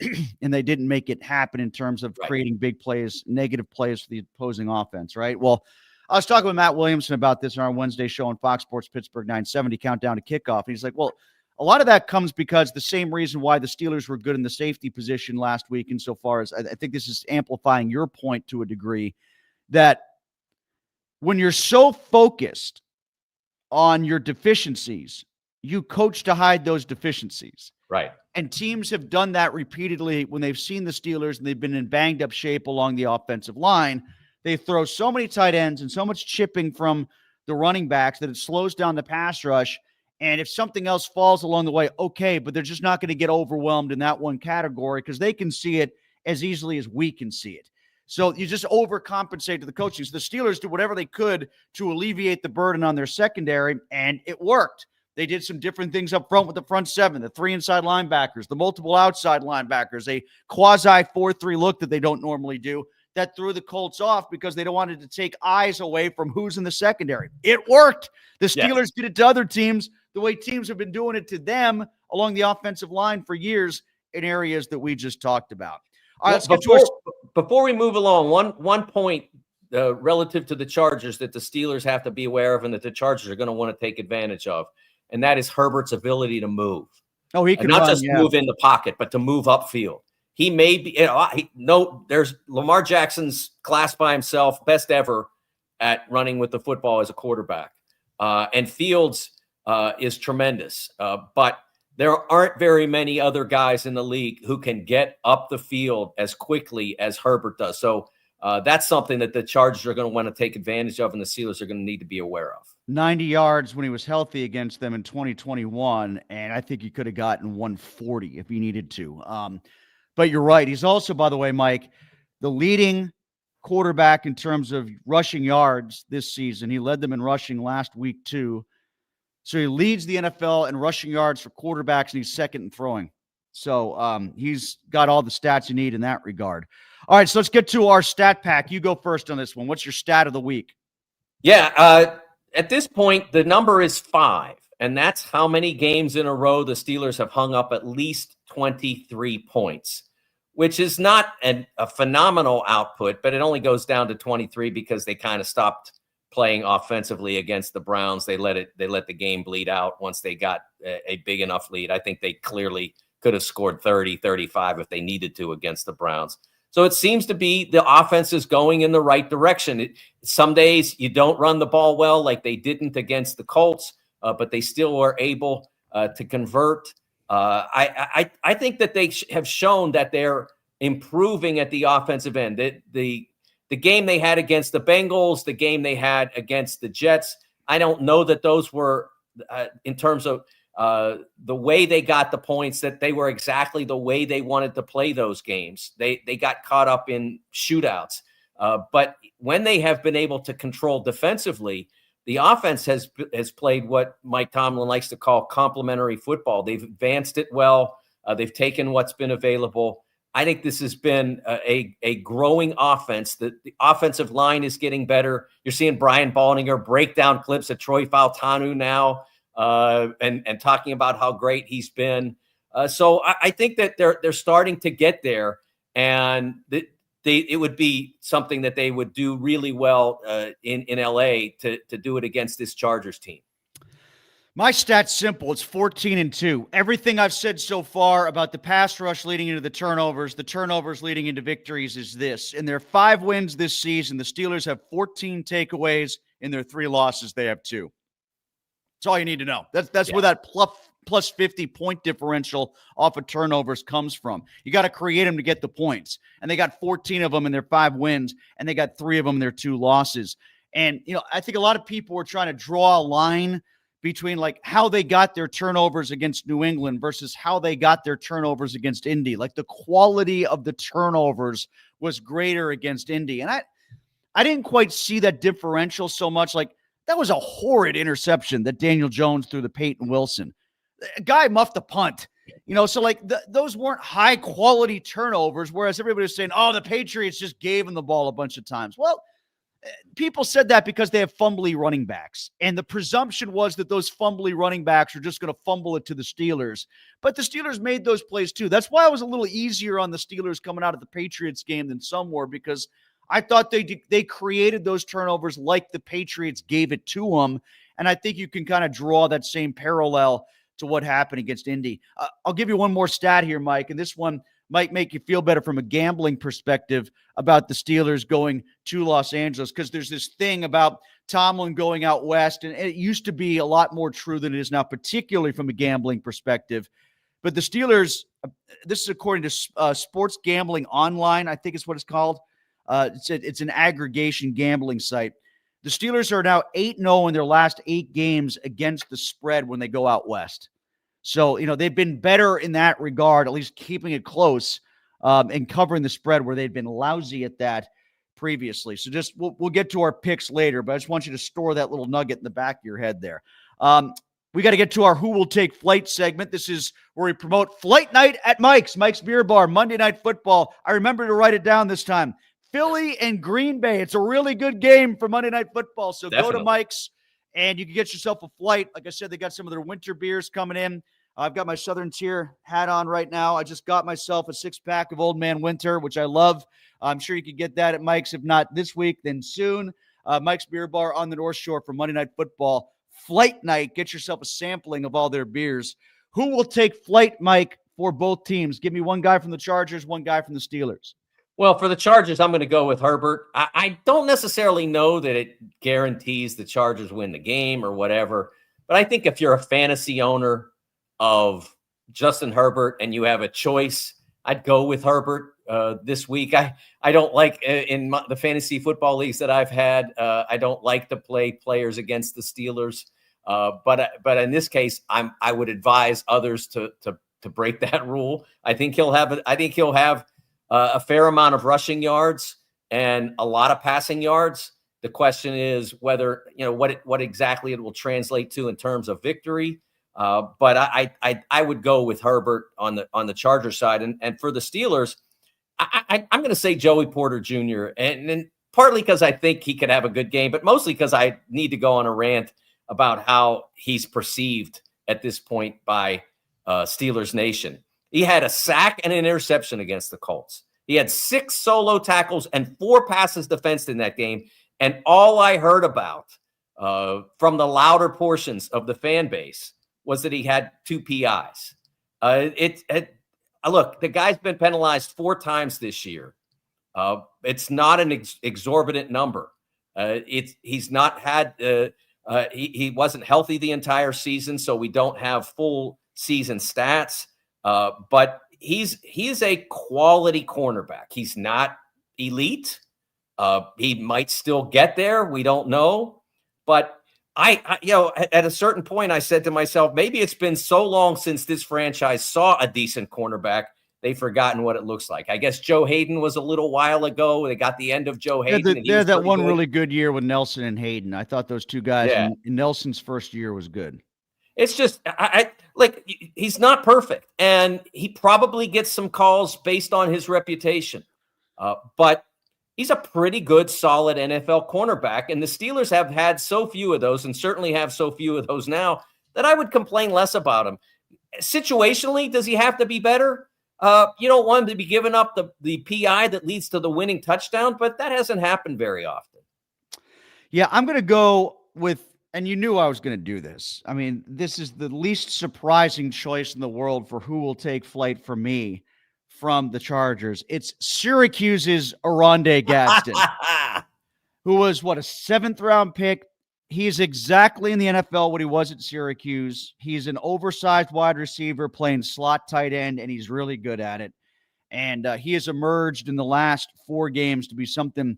and they didn't make it happen in terms of creating big plays, negative plays for the opposing offense, right? Well, I was talking with Matt Williamson about this on our Wednesday show on Fox Sports Pittsburgh 970 Countdown to Kickoff. And he's like, well, a lot of that comes because the same reason why the Steelers were good in the safety position last week, insofar as I think this is amplifying your point to a degree, that when you're so focused on your deficiencies, you coach to hide those deficiencies. Right. And teams have done that repeatedly when they've seen the Steelers and they've been in banged up shape along the offensive line. They throw so many tight ends and so much chipping from the running backs that it slows down the pass rush. And if something else falls along the way, okay, but they're just not going to get overwhelmed in that one category because they can see it as easily as we can see it. So you just overcompensate to the coaching. So the Steelers did whatever they could to alleviate the burden on their secondary, and it worked. They did some different things up front with the front seven, the 3 inside linebackers, the multiple outside linebackers, a quasi 4-3 look that they don't normally do that threw the Colts off because they don't wanted to take eyes away from who's in the secondary. It worked. The Steelers did it to other teams the way teams have been doing it to them along the offensive line for years in areas that we just talked about. All right, before we move along, one point relative to the Chargers that the Steelers have to be aware of and that the Chargers are going to want to take advantage of, and that is Herbert's ability to move. Oh, he can not run, just move in the pocket, but to move upfield. He may be, there's Lamar Jackson's class by himself, best ever at running with the football as a quarterback. And Fields is tremendous. But there aren't very many other guys in the league who can get up the field as quickly as Herbert does. So that's something that the Chargers are going to want to take advantage of, and the Steelers are going to need to be aware of. 90 yards when he was healthy against them in 2021, and I think he could have gotten 140 if he needed to. But you're right. He's also, by the way, Mike, the leading quarterback in terms of rushing yards this season. He led them in rushing last week, too. So he leads the NFL in rushing yards for quarterbacks, and he's second in throwing. So he's got all the stats you need in that regard. All right, so let's get to our stat pack. You go first on this one. What's your stat of the week? Yeah, at this point, the number is 5, and that's how many games in a row the Steelers have hung up at least 23 points, which is not a phenomenal output, but it only goes down to 23 because they kind of stopped playing offensively against the Browns. They let the game bleed out once they got a big enough lead. I think they clearly could have scored 30, 35 if they needed to against the Browns. So it seems to be the offense is going in the right direction. Some days you don't run the ball well like they didn't against the Colts, but they still were able to convert. I think that they have shown that they're improving at the offensive end. The game they had against the Bengals, the game they had against the Jets, I don't know that those were, in terms of the way they got the points, that they were exactly the way they wanted to play those games. They got caught up in shootouts. But when they have been able to control defensively, the offense has played what Mike Tomlin likes to call complementary football. They've advanced it well. They've taken what's been available. I think this has been a growing offense. The offensive line is getting better. You're seeing Brian Baldinger break down clips of Troy Fautanu now and talking about how great he's been. So I think that they're starting to get there, and it would be something that they would do really well in LA to do it against this Chargers team. My stat's simple. It's 14-2. Everything I've said so far about the pass rush leading into the turnovers leading into victories is this. In their 5 wins this season, the Steelers have 14 takeaways. In their 3 losses, they have 2. That's all you need to know. That's where that plus 50 point differential off of turnovers comes from. You got to create them to get the points. And they got 14 of them in their 5 wins, and they got 3 of them in their 2 losses. And, I think a lot of people were trying to draw a line between like how they got their turnovers against New England versus how they got their turnovers against Indy. Like the quality of the turnovers was greater against Indy. And I didn't quite see that differential so much. Like that was a horrid interception that Daniel Jones threw to Peyton Wilson. A guy muffed a punt, so like those weren't high quality turnovers. Whereas everybody was saying, oh, the Patriots just gave him the ball a bunch of times. Well, people said that because they have fumbly running backs. And the presumption was that those fumbly running backs are just going to fumble it to the Steelers. But the Steelers made those plays too. That's why I was a little easier on the Steelers coming out of the Patriots game than some were, because I thought they created those turnovers like the Patriots gave it to them. And I think you can kind of draw that same parallel to what happened against Indy. I'll give you one more stat here, Mike, and this one might make you feel better from a gambling perspective about the Steelers going to Los Angeles, because there's this thing about Tomlin going out west, and it used to be a lot more true than it is now, particularly from a gambling perspective. But the Steelers, this is according to Sports Gambling Online, I think is what it's called. It's an aggregation gambling site. The Steelers are now 8-0 in their last 8 games against the spread when they go out west. So, they've been better in that regard, at least keeping it close and covering the spread where they'd been lousy at that previously. So we'll get to our picks later, but I just want you to store that little nugget in the back of your head there. We got to get to our Who Will Take Flight segment. This is where we promote Flight Night at Mike's Beer Bar, Monday Night Football. I remember to write it down this time. Philly and Green Bay. It's a really good game for Monday Night Football. So Definitely. Go to Mike's and you can get yourself a flight. Like I said, they got some of their winter beers coming in. I've got my Southern Tier hat on right now. I just got myself a 6-pack of Old Man Winter, which I love. I'm sure you can get that at Mike's. If not this week, then soon. Mike's Beer Bar on the North Shore for Monday Night Football. Flight night. Get yourself a sampling of all their beers. Who will take flight, Mike, for both teams? Give me one guy from the Chargers, one guy from the Steelers. Well, for the Chargers, I'm going to go with Herbert. I don't necessarily know that it guarantees the Chargers win the game or whatever, but I think if you're a fantasy owner of Justin Herbert and you have a choice, I'd go with Herbert this week. I don't like in the fantasy football leagues that I've had, I don't like to play players against the Steelers, but in this case, I would advise others to break that rule. I think he'll have a fair amount of rushing yards and a lot of passing yards. The question is whether, what exactly it will translate to in terms of victory. But I would go with Herbert on the Chargers side. And for the Steelers, I'm going to say Joey Porter Jr. And partly because I think he could have a good game, but mostly because I need to go on a rant about how he's perceived at this point by Steelers Nation. He had a sack and an interception against the Colts. He had 6 solo tackles and 4 passes defensed in that game. And all I heard about from the louder portions of the fan base was that he had 2 PIs. Look, the guy's been penalized 4 times this year. It's not an exorbitant number. He's not had he wasn't healthy the entire season, so we don't have full season stats. But he's a quality cornerback. He's not elite. He might still get there. We don't know. But I at a certain point, I said to myself, maybe it's been so long since this franchise saw a decent cornerback, they've forgotten what it looks like. I guess Joe Hayden was a little while ago. They got the end of Joe Hayden. They had that one really good year with Nelson and Hayden. I thought those two guys in Nelson's first year was good. It's just, he's not perfect, and he probably gets some calls based on his reputation. But he's a pretty good, solid NFL cornerback, and the Steelers have had so few of those, and certainly have so few of those now, that I would complain less about him. Situationally, does he have to be better? You don't want him to be giving up the PI that leads to the winning touchdown, but that hasn't happened very often. Yeah, I'm going to go with, and you knew I was going to do this. I mean, this is the least surprising choice in the world for who will take flight for me from the Chargers. It's Syracuse's Oronde Gadsden, who was, a 7th-round pick. He's exactly in the NFL what he was at Syracuse. He's an oversized wide receiver playing slot tight end, and he's really good at it. And he has emerged in the last 4 games to be something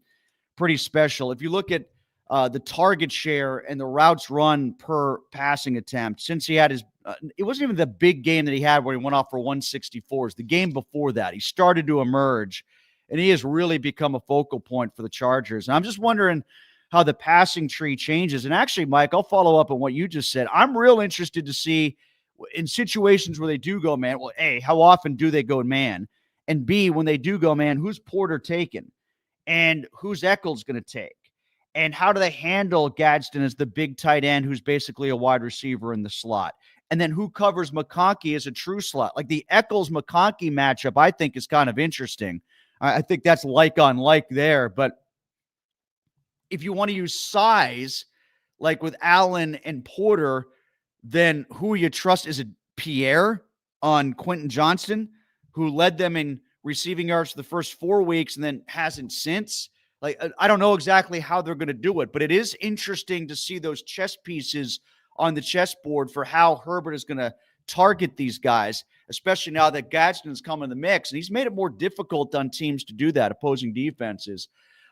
pretty special. If you look at the target share and the routes run per passing attempt, since he had his it wasn't even the big game that he had where he went off for 164s. The game before that, he started to emerge, and he has really become a focal point for the Chargers. And I'm just wondering how the passing tree changes. And actually, Mike, I'll follow up on what you just said. I'm real interested to see in situations where they do go man, well, A, how often do they go man? And B, when they do go man, who's Porter taking? And who's Eccles going to take? And how do they handle Gadsden as the big tight end who's basically a wide receiver in the slot? And then who covers McConkey as a true slot? Like the Eccles-McConkey matchup, I think, is kind of interesting. I think that's like on like there. But if you want to use size, like with Allen and Porter, then who you trust? Is it Pierre on Quentin Johnston, who led them in receiving yards for the first 4 weeks and then hasn't since? Like, I don't know exactly how they're going to do it, but it is interesting to see those chess pieces on the chessboard for how Herbert is going to target these guys, especially now that Gadsden's come in the mix, and he's made it more difficult on teams to do that, opposing defenses.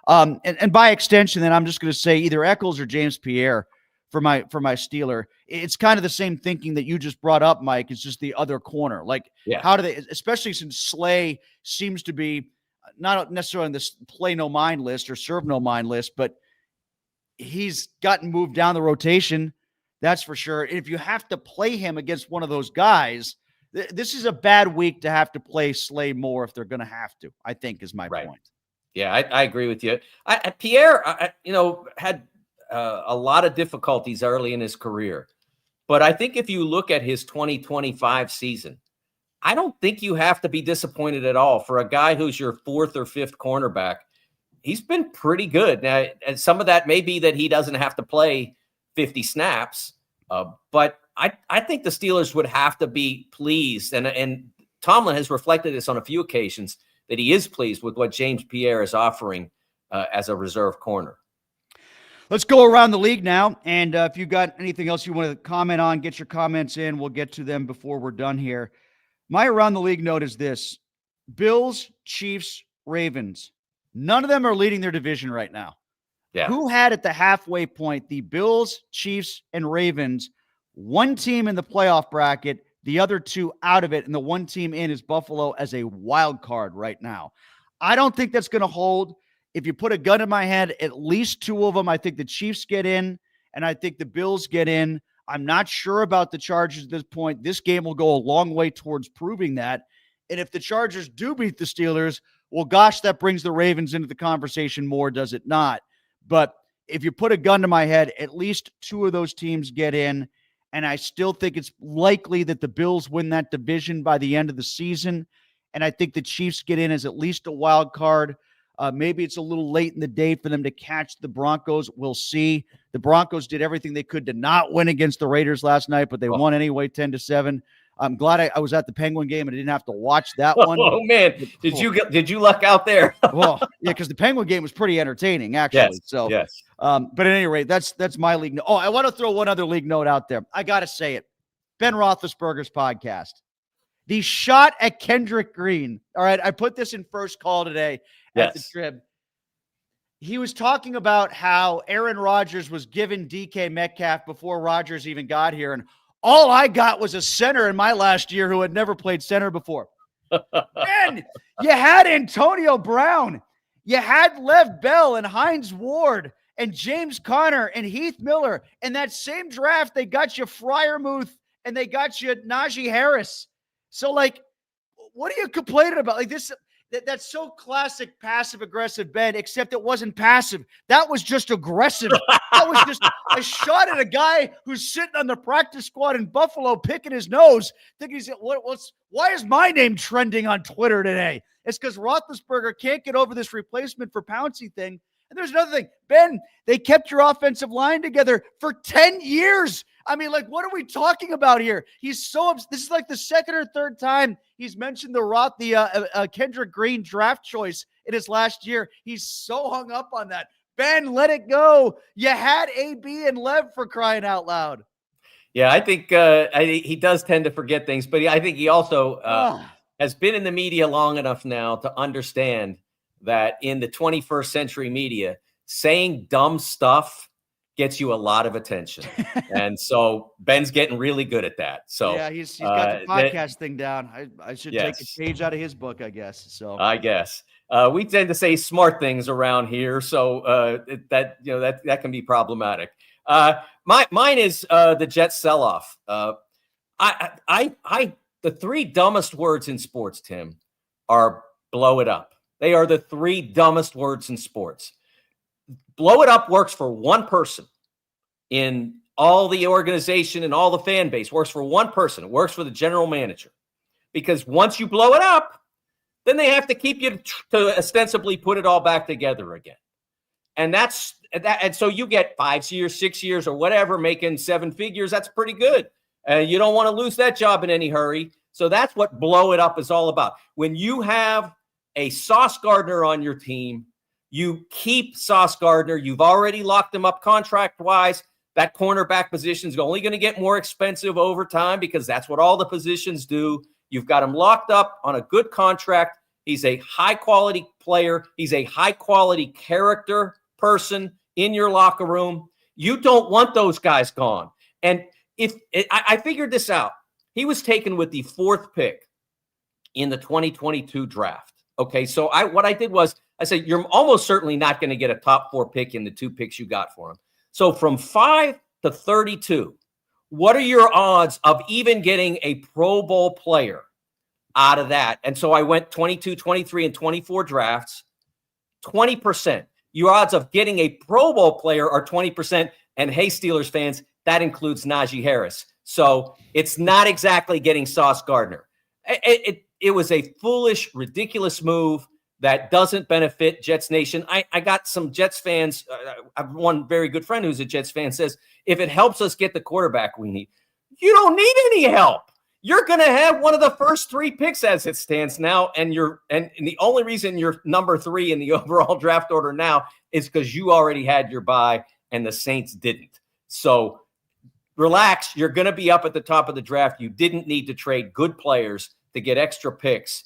And by extension, then I'm just going to say either Eccles or James Pierre for my Steeler. It's kind of the same thinking that you just brought up, Mike. It's just the other corner. Like, how do they, especially since Slay seems to be not necessarily on this play no mind list or serve no mind list, but he's gotten moved down the rotation. That's for sure. If you have to play him against one of those guys, this is a bad week to have to play Slay more if they're going to have to, I think is my point. Yeah, I agree with you. Pierre, had a lot of difficulties early in his career. But I think if you look at his 2025 season, I don't think you have to be disappointed at all. For a guy who's your fourth or fifth cornerback, he's been pretty good. Now, and some of that may be that he doesn't have to play 50 snaps. But I think the Steelers would have to be pleased. And Tomlin has reflected this on a few occasions, that he is pleased with what James Pierre is offering as a reserve corner. Let's go around the league now. And if you've got anything else you want to comment on, get your comments in. We'll get to them before we're done here. My around the league note is this: Bills, Chiefs, Ravens. None of them are leading their division right now. Yeah. Who had at the halfway point the Bills, Chiefs, and Ravens? One team in the playoff bracket, the other two out of it, and the one team in is Buffalo as a wild card right now. I don't think that's going to hold. If you put a gun in my head, at least two of them, I think the Chiefs get in, and I think the Bills get in. I'm not sure about the Chargers at this point. This game will go a long way towards proving that. And if the Chargers do beat the Steelers, well, gosh, that brings the Ravens into the conversation more, does it not? But if you put a gun to my head, at least two of those teams get in. And I still think it's likely that the Bills win that division by the end of the season. And I think the Chiefs get in as at least a wild card. Maybe it's a little late in the day for them to catch the Broncos. We'll see. The Broncos did everything they could to not win against the Raiders last night, but they won anyway, 10-7. I'm glad I was at the Penguin game and I didn't have to watch that one. Oh man, did you luck out there? Well, yeah, because the Penguin game was pretty entertaining, actually. Yes. But at any rate, that's my league note. Oh, I want to throw one other league note out there. I got to say it. Ben Roethlisberger's podcast. The shot at Kendrick Green. All right, I put this in First Call today at the Trib. He was talking about how Aaron Rodgers was given DK Metcalf before Rodgers even got here, and all I got was a center in my last year who had never played center before. Man, you had Antonio Brown. You had Lev Bell and Hines Ward and James Conner and Heath Miller. And that same draft, they got you Freiermuth and they got you Najee Harris. So, like, what are you complaining about? Like, this, that's so classic passive-aggressive Ben, except it wasn't passive. That was just aggressive. That was just a shot at a guy who's sitting on the practice squad in Buffalo picking his nose, thinking, why is my name trending on Twitter today? It's because Roethlisberger can't get over this replacement for Pouncey thing. And there's another thing. Ben, they kept your offensive line together for 10 years. I mean, like, what are we talking about here? He's so this is like the second or third time he's mentioned the Kendrick Green draft choice in his last year. He's so hung up on that. Ben, let it go. You had AB and Lev, for crying out loud. Yeah, I think he does tend to forget things, but I think he also has been in the media long enough now to understand that in the 21st century media, saying dumb stuff gets you a lot of attention. And so Ben's getting really good at that. So yeah, he's got the podcast thing down. I should take a page out of his book, I guess. So I guess we tend to say smart things around here. So that can be problematic. Mine is the Jets sell-off. The three dumbest words in sports, Tim, are blow it up. They are the three dumbest words in sports. Blow it up works for one person in all the organization and all the fan base. Works for one person. It works for the general manager. Because once you blow it up, then they have to keep you to ostensibly put it all back together again. And that's that. And so you get 5 years, 6 years, or whatever, making 7 figures. That's pretty good. You don't want to lose that job in any hurry. So that's what blow it up is all about. When you have a Sauce Gardner on your team, you keep Sauce Gardner. You've already locked him up contract-wise. That cornerback position is only going to get more expensive over time because that's what all the positions do. You've got him locked up on a good contract. He's a high-quality player. He's a high-quality character person in your locker room. You don't want those guys gone. And I figured this out. He was taken with the 4th pick in the 2022 draft. Okay, so what I did was I said, you're almost certainly not going to get a top 4 pick in the 2 picks you got for him. So from 5 to 32, what are your odds of even getting a Pro Bowl player out of that? And so I went 22, 23, and 24 drafts, 20%. Your odds of getting a Pro Bowl player are 20%. And hey, Steelers fans, that includes Najee Harris. So it's not exactly getting Sauce Gardner. It was a foolish, ridiculous move that doesn't benefit Jets Nation. I got some Jets fans. I have one very good friend who's a Jets fan says, if it helps us get the quarterback we need, you don't need any help. You're going to have one of the first 3 picks as it stands now. And the only reason you're number 3 in the overall draft order now is because you already had your bye and the Saints didn't. So relax. You're going to be up at the top of the draft. You didn't need to trade good players to get extra picks.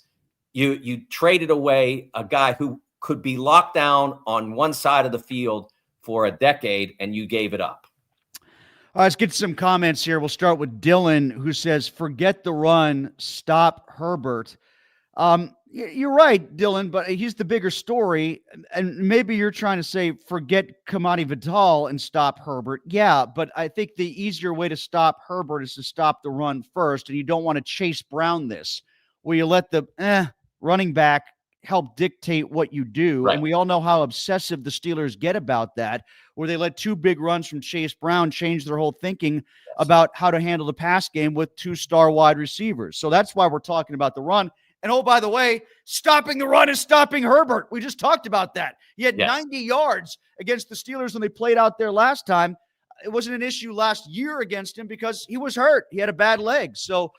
You traded away a guy who could be locked down on one side of the field for a decade, and you gave it up. All right, let's get some comments here. We'll start with Dylan, who says, forget the run, stop Herbert. You're right, Dylan, but he's the bigger story. And maybe you're trying to say, forget Kamani Vidal and stop Herbert. Yeah, but I think the easier way to stop Herbert is to stop the run first. And you don't want to Chase Brown this, where you let the running back help dictate what you do. Right. And we all know how obsessive the Steelers get about that, where they let 2 big runs from Chase Brown change their whole thinking about how to handle the pass game with 2 star wide receivers. So that's why we're talking about the run. And oh, by the way, stopping the run is stopping Herbert. We just talked about that. He had 90 yards against the Steelers when they played out there last time. It wasn't an issue last year against him because he was hurt. He had a bad leg. So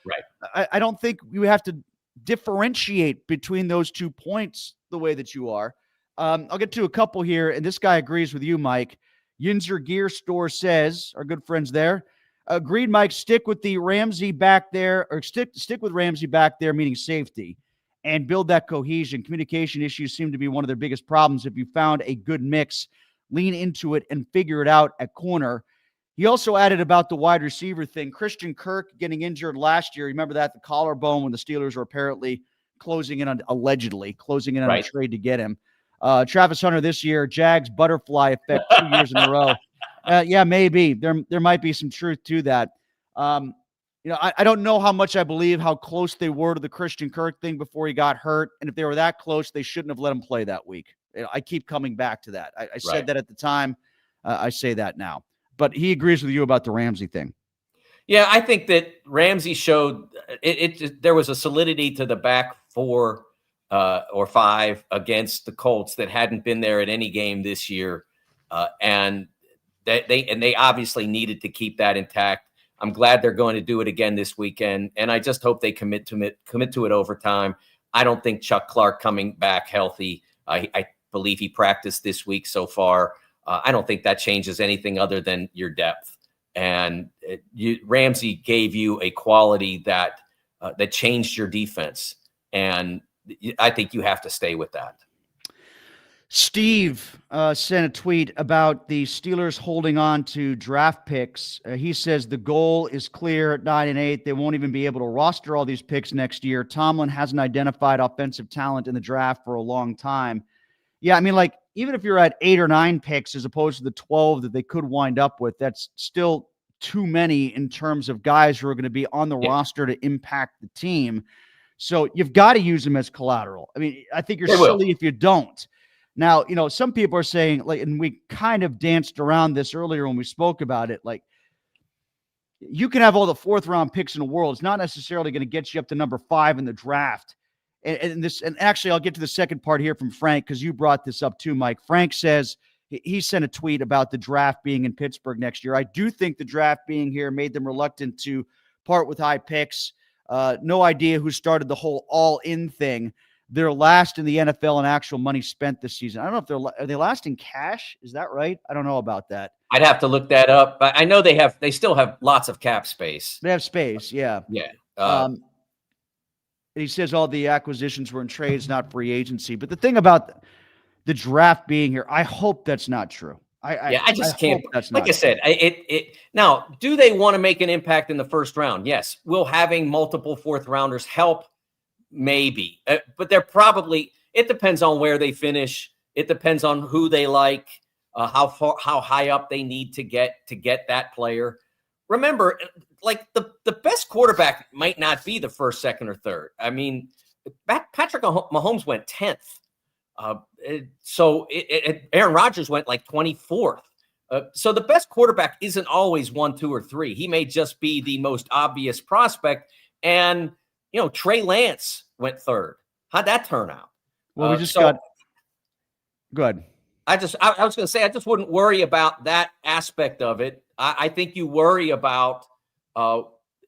I don't think you have to differentiate between those 2 points the way that you are. I'll get to a couple here, and this guy agrees with you, Mike. Yinzer Gear Store says, our good friends there, agreed, Mike, stick with the Ramsey back there, or stick with Ramsey back there, meaning safety, and build that cohesion. Communication issues seem to be one of their biggest problems. If you found a good mix, lean into it and figure it out at corner. He also added about the wide receiver thing. Christian Kirk getting injured last year. Remember that? The collarbone when the Steelers were apparently allegedly closing in on a trade to get him. Travis Hunter this year, Jags butterfly effect 2 years in a row. Yeah, maybe. There might be some truth to that. I don't know how much I believe how close they were to the Christian Kirk thing before he got hurt. And if they were that close, they shouldn't have let him play that week. I keep coming back to that. I said that at the time. I say that now. But he agrees with you about the Ramsey thing. Yeah, I think that Ramsey showed there was a solidity to the back 4 or 5 against the Colts that hadn't been there at any game this year. And they obviously needed to keep that intact. I'm glad they're going to do it again this weekend. And I just hope they commit to it over time. I don't think Chuck Clark coming back healthy. I believe he practiced this week so far. I don't think that changes anything other than your depth. And Ramsey gave you a quality that changed your defense. And I think you have to stay with that. Steve sent a tweet about the Steelers holding on to draft picks. He says the goal is clear at 9 and 8. They won't even be able to roster all these picks next year. Tomlin hasn't identified offensive talent in the draft for a long time. Yeah, I mean, like, even if you're at 8 or 9 picks as opposed to the 12 that they could wind up with, that's still too many in terms of guys who are going to be on the roster to impact the team. So you've got to use them as collateral. I mean, I think you're silly if you don't. Now, some people are saying, like, and we kind of danced around this earlier when we spoke about it, like, you can have all the 4th round picks in the world. It's not necessarily going to get you up to number 5 in the draft and actually I'll get to the second part here from Frank, because you brought this up too, Mike. Frank says he sent a tweet about the draft being in Pittsburgh next year. I do think the draft being here made them reluctant to part with high picks. No idea who started the whole all-in thing. They're last in the NFL in actual money spent this season. I don't know if are they last in cash? Is that right? I don't know about that. I'd have to look that up, but I know they still have lots of cap space. They have space, yeah. Yeah. He says all the acquisitions were in trades, not free agency. But the thing about the draft being here, I hope that's not true. I just can't. That's like I said, now, do they want to make an impact in the first round? Yes. Will having multiple fourth rounders help? Maybe, but they're probably. It depends on where they finish. It depends on who they like, how high up they need to get that player. Remember, like the best quarterback might not be the first, second, or third. I mean, Patrick Mahomes went 10th. Aaron Rodgers went like 24th. So the best quarterback isn't always 1, 2, or 3. He may just be the most obvious prospect. And, Trey Lance went 3rd. How'd that turn out? Well, we just got good. I was going to say, I just wouldn't worry about that aspect of it. I think you worry about,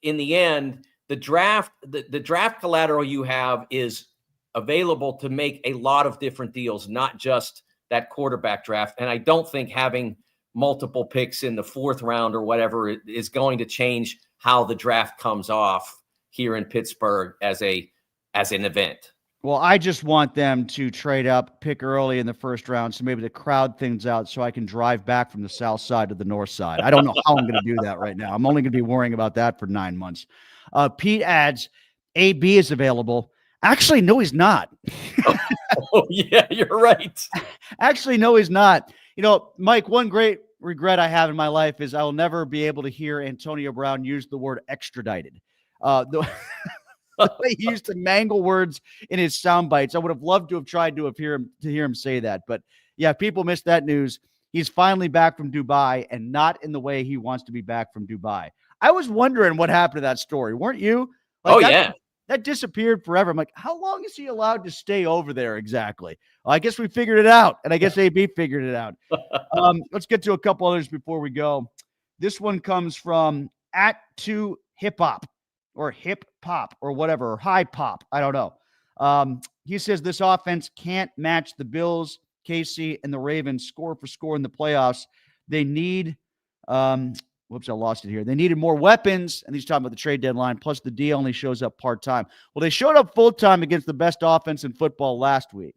in the end, the draft collateral you have is available to make a lot of different deals, not just that quarterback draft. And I don't think having multiple picks in the 4th round or whatever is going to change how the draft comes off here in Pittsburgh as an event. Well, I just want them to trade up, pick early in the first round, so maybe to crowd things out so I can drive back from the south side to the north side. I don't know how I'm going to do that right now. I'm only going to be worrying about that for 9 months. Pete adds, AB is available. Actually, no, he's not. Oh, yeah, you're right. Actually, no, he's not. Mike, one great regret I have in my life is I will never be able to hear Antonio Brown use the word extradited. The way he used to mangle words in his sound bites. I would have loved to have tried to hear him say that. But yeah, people missed that news. He's finally back from Dubai, and not in the way he wants to be back from Dubai. I was wondering what happened to that story. Weren't you? Yeah. That disappeared forever. I'm like, how long is he allowed to stay over there exactly? Well, I guess we figured it out, and I guess AB figured it out. Let's get to a couple others before we go. This one comes from @2hiphop or hip pop or whatever, or high pop. I don't know. He says this offense can't match the Bills, KC, and the Ravens score for score in the playoffs. They need whoops, I lost it here. They needed more weapons, and he's talking about the trade deadline, plus the D only shows up part-time. Well, they showed up full-time against the best offense in football last week.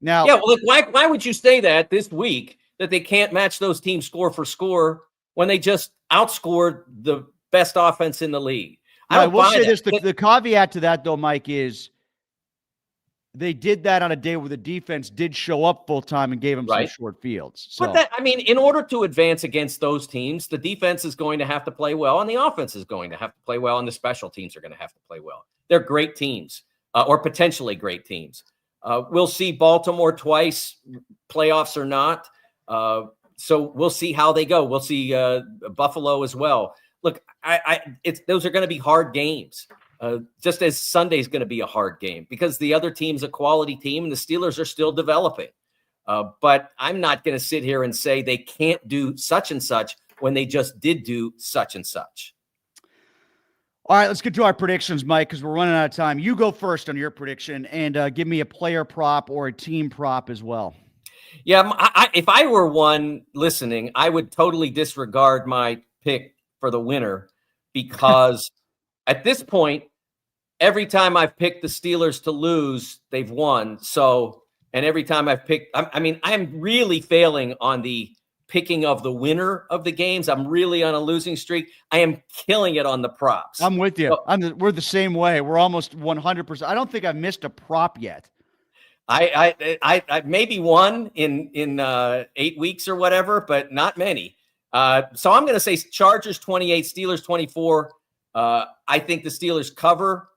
Now, yeah, well, why would you say that this week, that they can't match those teams score for score when they just outscored the best offense in the league? I will say this, the caveat to that, though, Mike, is they did that on a day where the defense did show up full-time and gave them some short fields. So. But in order to advance against those teams, the defense is going to have to play well, and the offense is going to have to play well, and the special teams are going to have to play well. They're great teams, or potentially great teams. We'll see Baltimore twice, playoffs or not. So we'll see how they go. We'll see Buffalo as well. Look, those are going to be hard games. Just as Sunday's going to be a hard game because the other team's a quality team and the Steelers are still developing. But I'm not going to sit here and say they can't do such and such when they just did do such and such. All right, let's get to our predictions, Mike, because we're running out of time. You go first on your prediction and give me a player prop or a team prop as well. Yeah, if I were one listening, I would totally disregard my pick for the winner because at this point, every time I've picked the Steelers to lose, they've won. So, and every time I've picked, I'm really failing on the picking of the winner of the games. I'm really on a losing streak. I am killing it on the props. I'm with you. We're the same way. We're almost 100%. I don't think I've missed a prop yet. I maybe one in 8 weeks or whatever, but not many. So I'm going to say Chargers 28, Steelers 24. I think the Steelers cover.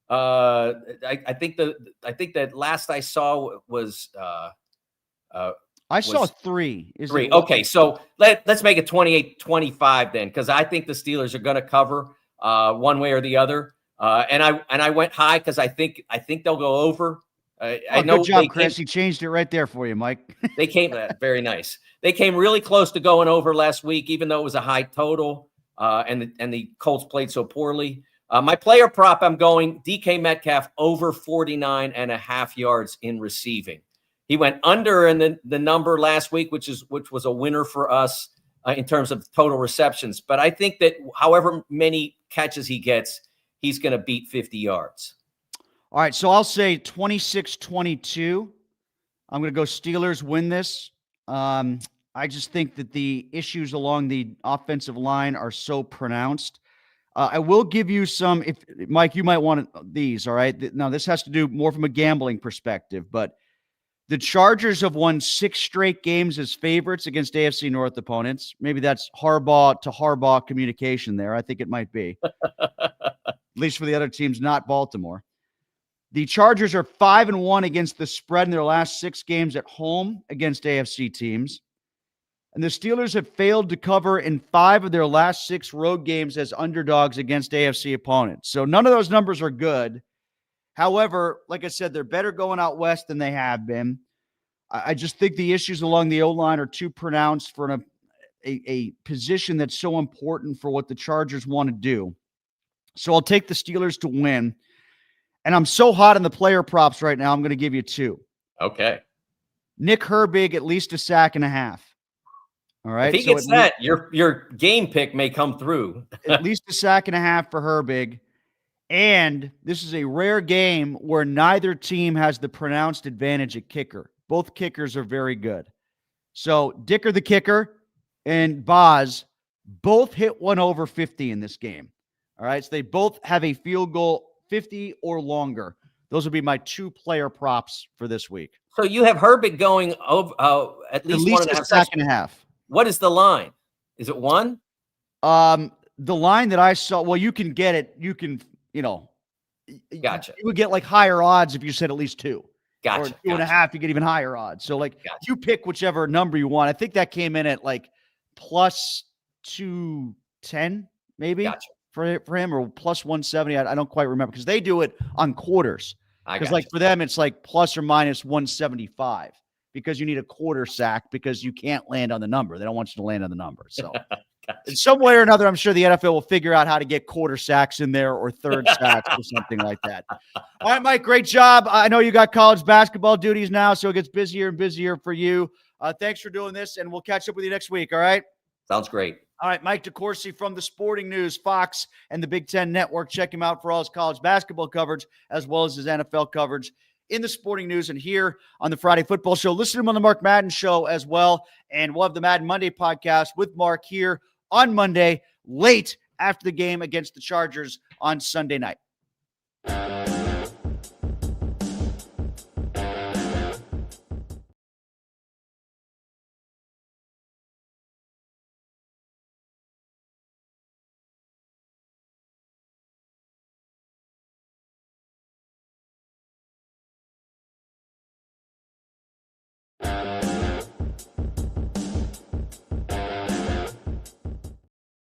I think that last I saw was I saw 3. Three. Okay, so let's make it 28-25 then, because I think the Steelers are going to cover one way or the other. And I went high because I think they'll go over. I know good job, Chris. He changed it right there for you, Mike. They came very nice. They came really close to going over last week, even though it was a high total. And the Colts played so poorly. My player prop, I'm going DK Metcalf over 49.5 yards in receiving. He went under in the number last week, which was a winner for us in terms of total receptions. But I think that however many catches he gets, he's going to beat 50 yards. All right, so I'll say 26-22. I'm going to go Steelers win this. I just think that the issues along the offensive line are so pronounced. I will give you some, if Mike, you might want these, all right? Now, this has to do more from a gambling perspective, but the Chargers have won 6 straight games as favorites against AFC North opponents. Maybe that's Harbaugh to Harbaugh communication there. I think it might be, at least for the other teams, not Baltimore. The Chargers are 5-1 against the spread in their last 6 games at home against AFC teams. And the Steelers have failed to cover in 5 of their last 6 road games as underdogs against AFC opponents. So none of those numbers are good. However, like I said, they're better going out west than they have been. I just think the issues along the O-line are too pronounced for a position that's so important for what the Chargers want to do. So I'll take the Steelers to win. And I'm so hot on the player props right now, I'm going to give you 2. Okay. Nick Herbig, at least a sack and a half. All right. If he gets that, your game pick may come through. At least a sack and a half for Herbig. And this is a rare game where neither team has the pronounced advantage at kicker. Both kickers are very good. So Dicker the kicker and Boz both hit one over 50 in this game. All right. So they both have a field goal 50 or longer. Those would be my 2 player props for this week. So you have Herbig going over at least 1.5 sack and a half. What is the line? Is it 1? The line that I saw, well, you can get it. You can, Gotcha. You would get like higher odds if you said at least 2. Gotcha. Or 2.5, you get even higher odds. So like you pick whichever number you want. I think that came in at like plus 210, maybe. Gotcha. For him, or plus 170. I don't quite remember because they do it on quarters. Because like for them, it's like plus or minus 175 because you need a quarter sack because you can't land on the number. They don't want you to land on the number. So in some way or another, I'm sure the NFL will figure out how to get quarter sacks in there or third sacks or something like that. All right, Mike, great job. I know you got college basketball duties now, so it gets busier and busier for you. Thanks for doing this, and we'll catch up with you next week, all right? Sounds great. All right, Mike DeCourcy from the Sporting News, Fox, and the Big Ten Network. Check him out for all his college basketball coverage as well as his NFL coverage in the Sporting News and here on the Friday Football Show. Listen to him on the Mark Madden Show as well. And we'll have the Madden Monday podcast with Mark here on Monday, late after the game against the Chargers on Sunday night.